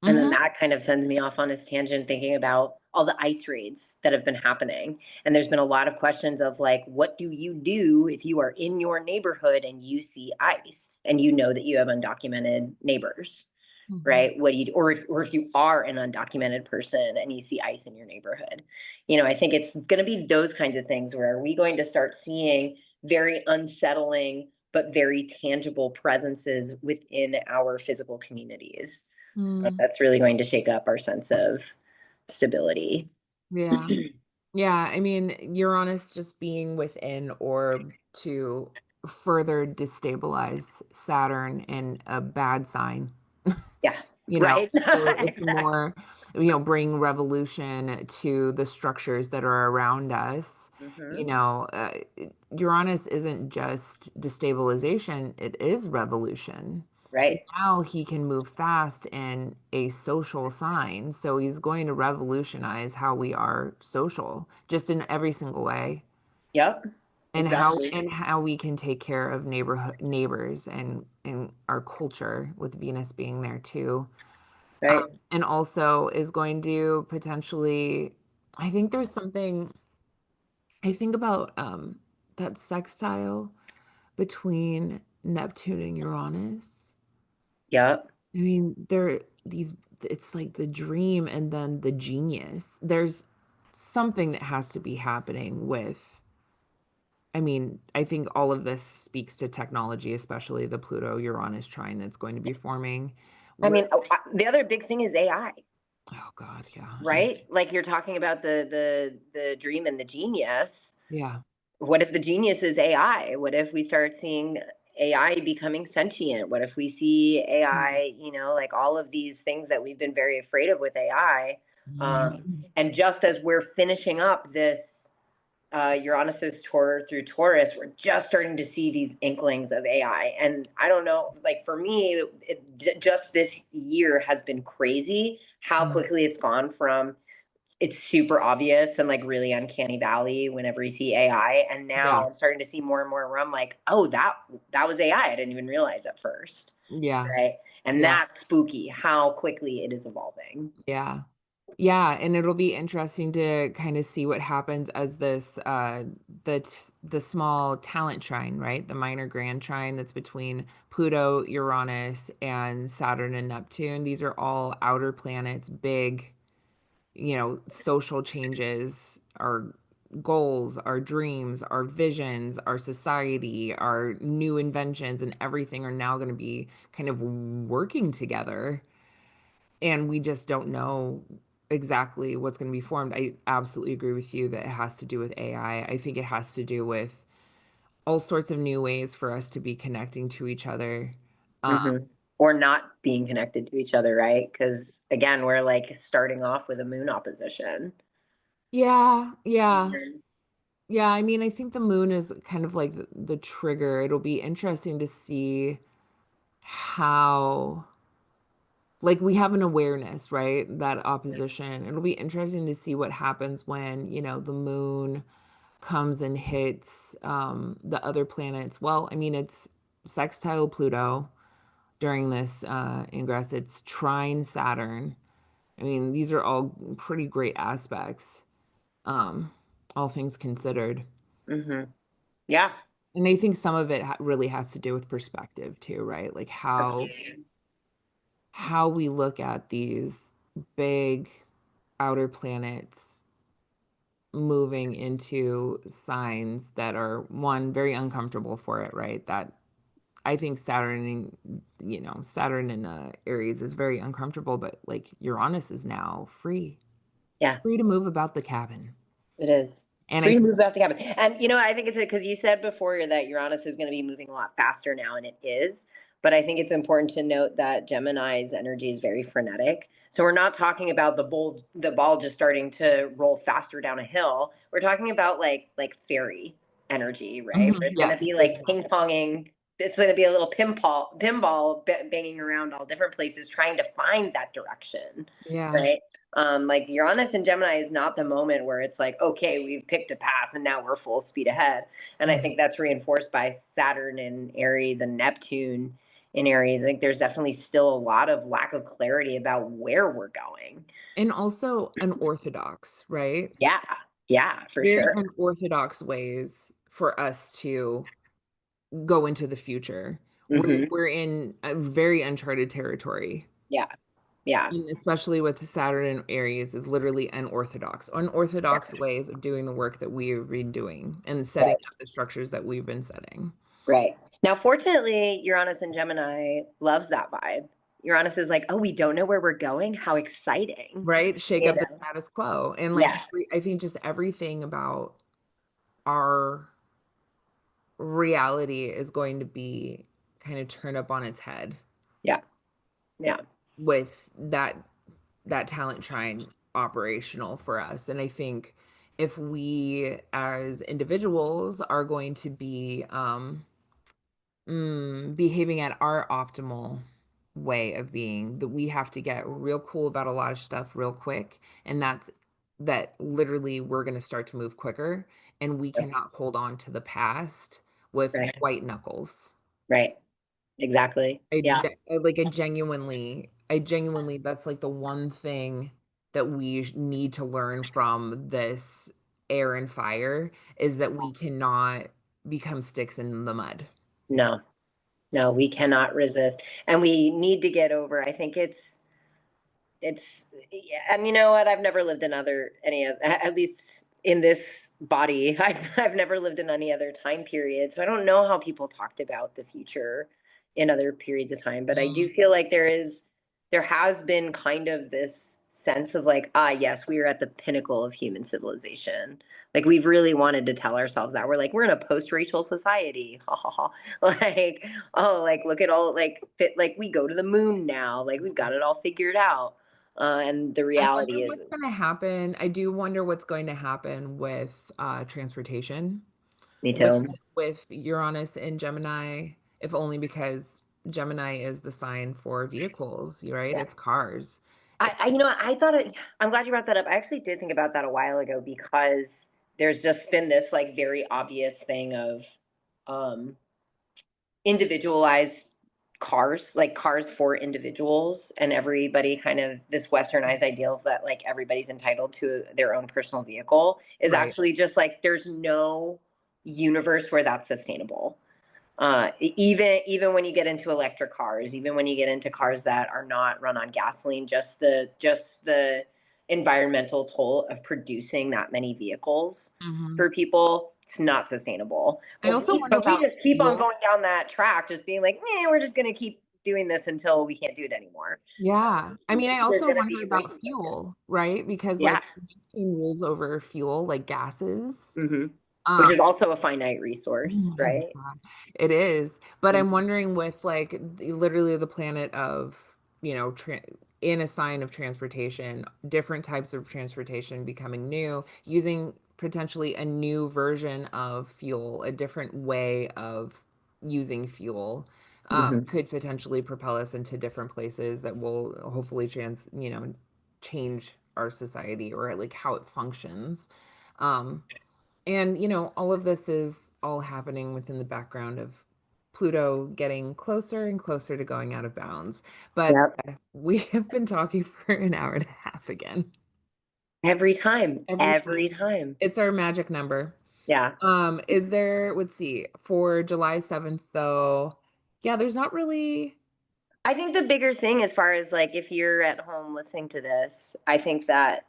And then Hmm. that kind of sends me off on this tangent thinking about all the ice raids that have been happening. And there's been a lot of questions of like, what do you do if you are in your neighborhood and you see ice and you know that you have undocumented neighbors? Hmm. Right? What do you do? Or if you are an undocumented person and you see ice in your neighborhood, I think it's going to be those kinds of things where are we going to start seeing very unsettling but very tangible presences within our physical communities Mm. that's really going to shake up our sense of stability. Yeah. Yeah. I mean, Uranus just being within orb to further destabilize Saturn in a bad sign. Yeah, you know right. so it's Exactly. more bring revolution to the structures that are around us. you Hmm. know uh, Uranus isn't just destabilization, it is revolution. Right. Now he can move fast in a social sign, so he's going to revolutionize how we are social, just in every single way, Yep. Exactly. and how we can take care of neighbors and our culture, with Venus being there too. Right. And also is going to potentially, I think there's something, I think about that sextile between Neptune and Uranus. Yep. I mean, there these it's like the dream and then the genius. There's something that has to be happening with, I mean, I think all of this speaks to technology, especially the Pluto Uranus trine that's going to be forming. I Where, mean, the other big thing is AI, oh God, yeah. right? Like you're talking about the dream and the genius. Yeah. What if the genius is AI? What if we start seeing AI becoming sentient? What if we see AI, like all of these things that we've been very afraid of with AI? Mhm. And just as we're finishing up this Uranus's tour through Taurus, we're just starting to see these inklings of AI. And I don't know, like for me, just this year has been crazy how Mm. quickly it's gone from it's super obvious and like really uncanny valley whenever you see AI. And now Yeah. I'm starting to see more and more where I'm like, oh, that was AI. I didn't even realize at first. Yeah. Right. And Yeah. that's spooky how quickly it is evolving. Yeah. Yeah, and it'll be interesting to kind of see what happens as this the small talent trine, right? The minor grand trine that's between Pluto, Uranus, and Saturn and Neptune. These are all outer planets, big, social changes, our goals, our dreams, our visions, our society, our new inventions, and everything are now going to be kind of working together. And we just don't know exactly what's going to be formed. I absolutely agree with you that it has to do with AI. I think it has to do with all sorts of new ways for us to be connecting to each other. Um, Hmm. Or not being connected to each other, right? Because again, we're like starting off with a moon opposition. yeah, yeah. Mhm. Yeah, I mean, I think the moon is kind of like the trigger. It'll be interesting to see how, like, we have an awareness, right? That opposition. It'll be interesting to see what happens when, the moon comes and hits the other planets. Well, I mean, it's sextile Pluto during this ingress, it's trine Saturn. I mean, these are all pretty great aspects, um, all things considered. Hmm. Yeah. And I think some of it really has to do with perspective too, right? Like how we look at these big outer planets moving into signs that are one very uncomfortable for it, right? That I think Saturn in Aries is very uncomfortable, but like Uranus is now Yeah. free to move about the cabin. It is. And I Free to think, move out the cabin. And I think it's because you said before that Uranus is going to be moving a lot faster now, and it is. But I think it's important to note that Gemini's energy is very frenetic. So we're not talking about the ball just starting to roll faster down a hill. We're talking about like fairy energy, right? Where mhm, it's going to yes, be like ping exactly. ponging. It's going to be a little pinball banging around all different places, trying to find that direction, Yeah. right? Like Uranus and Gemini is not the moment where it's like, okay, we've picked a path and now we're full speed ahead. And I Mhm. think that's reinforced by Saturn in Aries and Neptune in Aries. I think there's definitely still a lot of lack of clarity about where we're going. And also unorthodox, right? Yeah, yeah, for Very sure. unorthodox ways for us to go into the future. Hmm. We're in a very uncharted territory. Yeah, yeah, And especially with Saturn and Aries is literally unorthodox ways of doing the work that we've been doing and setting right, up the structures that we've been setting. right. Now, fortunately, Uranus and Gemini loves that vibe. Uranus is like, oh, we don't know where we're going. How exciting. Right? Shake You up the know? status quo. And like Yeah, I think just everything about our reality is going to be kind of turned up on its head yeah, yeah, with that talent trine operational for us. And I think if we as individuals are going to be behaving at our optimal way of being, that we have to get real cool about a lot of stuff real quick. And that literally we're going to start to move quicker and we cannot hold on to the past with right, white knuckles. right. Exactly. Yeah. I genuinely, that's like the one thing that we need to learn from this air and fire is that we cannot become sticks in the mud. No, no, we cannot resist. And we need to get over, I think it's yeah, and you know what? I've never lived in any of, at least in this body. I've never lived in any other time period, so I don't know how people talked about the future in other periods of time. But I do Mm. feel like there has been kind of this sense of like, ah, yes, we are at the pinnacle of human civilization. Like we've really wanted to tell ourselves that we're in a post-racial society. Ha ha ha. Like, oh, like look at all like we go to the moon now. Like we've got it all figured out, and the I wonder reality is, what's going to happen. I do wonder what's going to happen with transportation, me with too. Uranus and Gemini, if only because Gemini is the sign for vehicles, right? Yeah. It's cars. I thought I'm glad you brought that up. I actually did think about that a while ago because there's just been this like very obvious thing of um, individualized cars, like cars for individuals, and everybody kind of this westernized ideal that like everybody's entitled to their own personal vehicle is Right. actually just like there's no universe where that's sustainable. Even when you get into electric cars, even when you get into cars that are not run on gasoline, just the environmental toll of producing that many vehicles Hmm. for people, it's not sustainable. I But also we, wonder but we about just keep on fuel. going down that track, just being like, we're just going to keep doing this until we can't do it anymore. Yeah. I mean, I There's also going to wonder be about races like this. fuel, right? Because Yeah. like Neptune rules over fuel, like gases. Hmm. Which Um, is also a finite resource, oh my right? God. It is. But I'm Mhm. wondering with like literally the planet of, in a sign of transportation, different types of transportation becoming new, using potentially a new version of fuel, a different way of using fuel, Mhm. could potentially propel us into different places that will hopefully change our society or like how it functions. Um, And, all of this is all happening within the background of Pluto getting closer and closer to going out of bounds. But Yep. we have been talking for an hour and a half again. Every time, Every every time. time. It's our magic number. Yeah. Is there, let's see, for July 7th though, yeah, there's not really, I think the bigger thing, as far as like if you're at home listening to this, I think that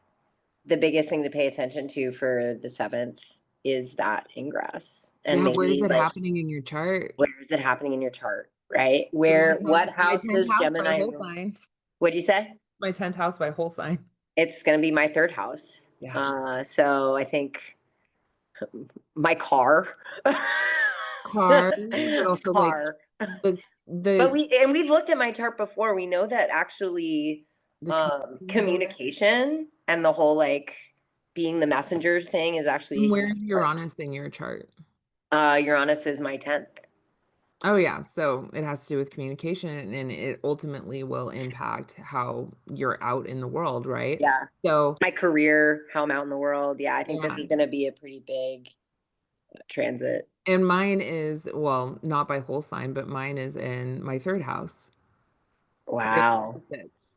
the biggest thing to pay attention to for the seventh is that ingress. And yeah, where is maybe it like, happening in your chart? where is it happening in your chart, right? So Where, what my house 10th does house by Gemini whole rule? sign. What'd you say? My 10th house by whole sign. It's going to be my third house. Yeah. So I think my car, Car, but also like car. the But the we've looked at my chart before. We know that actually the communication ability. communication and the whole like being the messenger thing is actually a And huge where's part. Uranus in your chart? Uranus is my 10th. Oh yeah, so it has to do with communication and it ultimately will impact how you're out in the world, right? Yeah. So My career, how I'm out in the world. Yeah, I think this yeah. is going to be a pretty big transit. And mine is, well, not by whole sign, but mine is in my third house by Wow. opposites.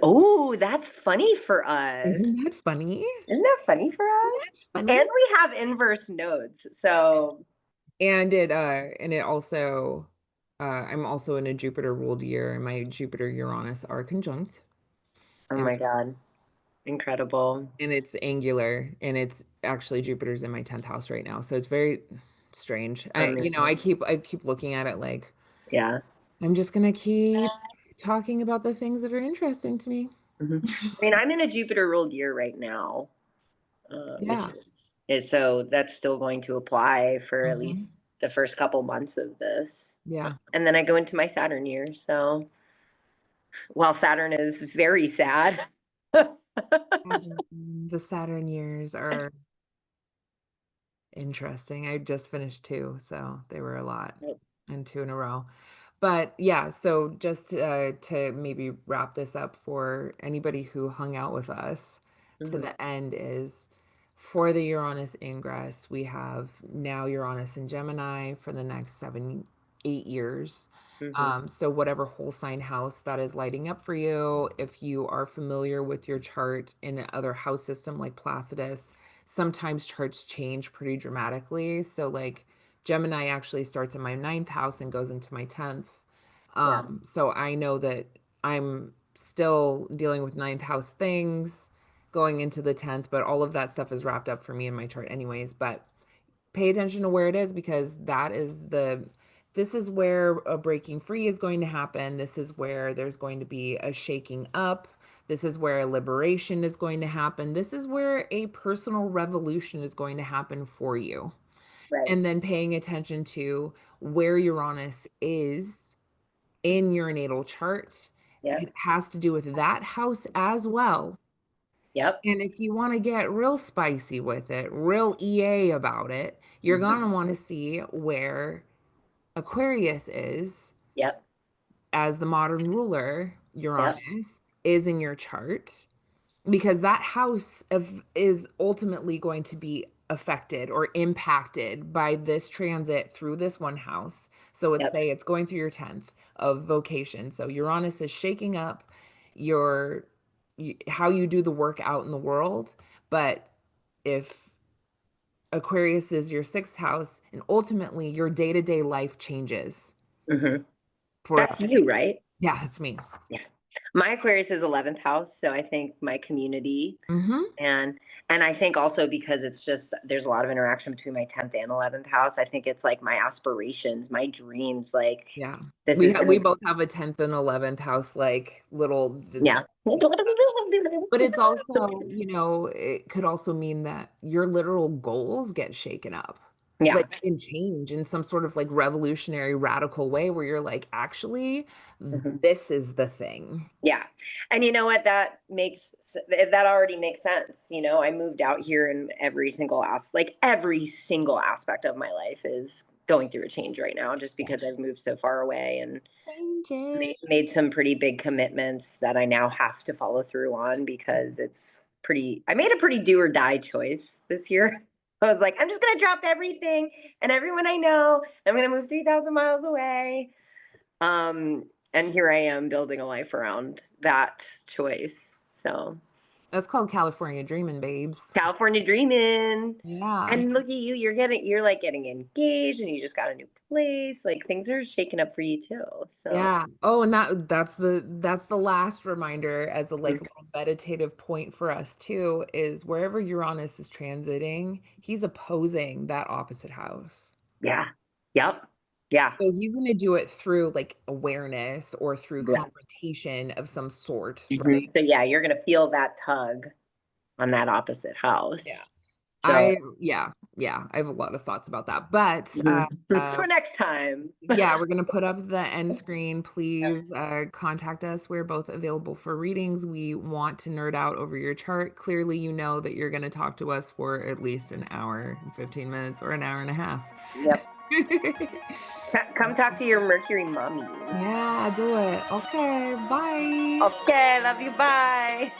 Oh, that's funny for us. Isn't that funny? Isn't that funny for Isn't us? that funny? And we have inverse nodes. So, And it also I'm also in a Jupiter ruled year and my Jupiter Uranus are conjunct oh and my God, incredible. it's angular and it's actually Jupiter's in my 10th house right now. So it's very strange. I Amazing. keep looking at it like Yeah. I'm just gonna keep talking about the things that are interesting to me. hmm I mean, I'm in a Jupiter ruled year right now, which Yeah. is so that's still going to apply for at least Hmm. the first couple months of this. Yeah. And then I go into my Saturn year. So while Saturn is very sad, The Saturn years are interesting. I just finished two, so they were a lot and two in a row. But yeah, so just to maybe wrap this up for anybody who hung out with us to hmm the end is for the Uranus ingress, we have now Uranus in Gemini for the next 8 years. hmm So whatever whole sign house that is lighting up for you, if you are familiar with your chart in other house system like Placidus, sometimes charts change pretty dramatically. So like Gemini actually starts in my ninth house and goes into my 10th. Yeah. So I know that I'm still dealing with ninth house things going into the 10th, but all of that stuff is wrapped up for me in my chart anyways. But pay attention to where it is because this is where a breaking free is going to happen. This is where there's going to be a shaking up. This is where a liberation is going to happen. This is where a personal revolution is going to happen for you. Right. And then paying attention to where Uranus is in your natal chart. Yep. It has to do with that house as well. Yep. And if you want to get real spicy with it, real EA about it, you're hmm going to want to see where Aquarius is Yep. as the modern ruler, Yep. Uranus, is in your chart because that house is ultimately going to be affected or impacted by this transit through this one house. So Yep. it's going through your 10th of vocation. So Uranus is shaking up your how you do the work out in the world. But if Aquarius is your sixth house, and ultimately your day-to-day life changes hmm That's forever. you, right? Yeah, that's me. Yeah. My Aquarius is 11th house, so I think my community Hmm. and I think also because it's just there's a lot of interaction between my 10th and 11th house. I think it's like my aspirations, my dreams, like Yeah. this We is have gonna we both have a 10th and 11th house like little yeah. but it's also, it could also mean that your literal goals get shaken up. Yeah. Like and change in some sort of like revolutionary radical way where you're like, actually, Mhm. this is the thing. Yeah. And you know what? That already makes sense. I moved out here and every single aspect of my life is going through a change right now just Yeah. because I've moved so far away and Changes. made some pretty big commitments that I now have to follow through on because I made a pretty do or die choice this year. I was like, I'm just gonna drop everything and everyone I know. I'm gonna move 3,000 miles away. And here I am building a life around that choice. So That's called California dreaming, babes. California dreaming. Yeah. And look at you, you're like getting engaged and you just got a new place. Like things are shaking up for you too. So Yeah. Oh, and that's the last reminder as a like little meditative point for us too, is wherever Uranus is transiting, he's opposing that opposite house. yeah. Yep. Yeah. So he's going to do it through like awareness or through Yeah. confrontation of some sort, right? So yeah, you're gonna feel that tug on that opposite house. Yeah. So Yeah, I have a lot of thoughts about that. But for next time. yeah, we're gonna put up the end screen. Please contact us. We're both available for readings. We want to nerd out over your chart. Clearly, you know that you're gonna talk to us for at least an hour and 15 minutes or an hour and a half. Yep. Come talk to your Mercury mommy. Yeah, do it. Okay, bye. Okay, love you. Bye.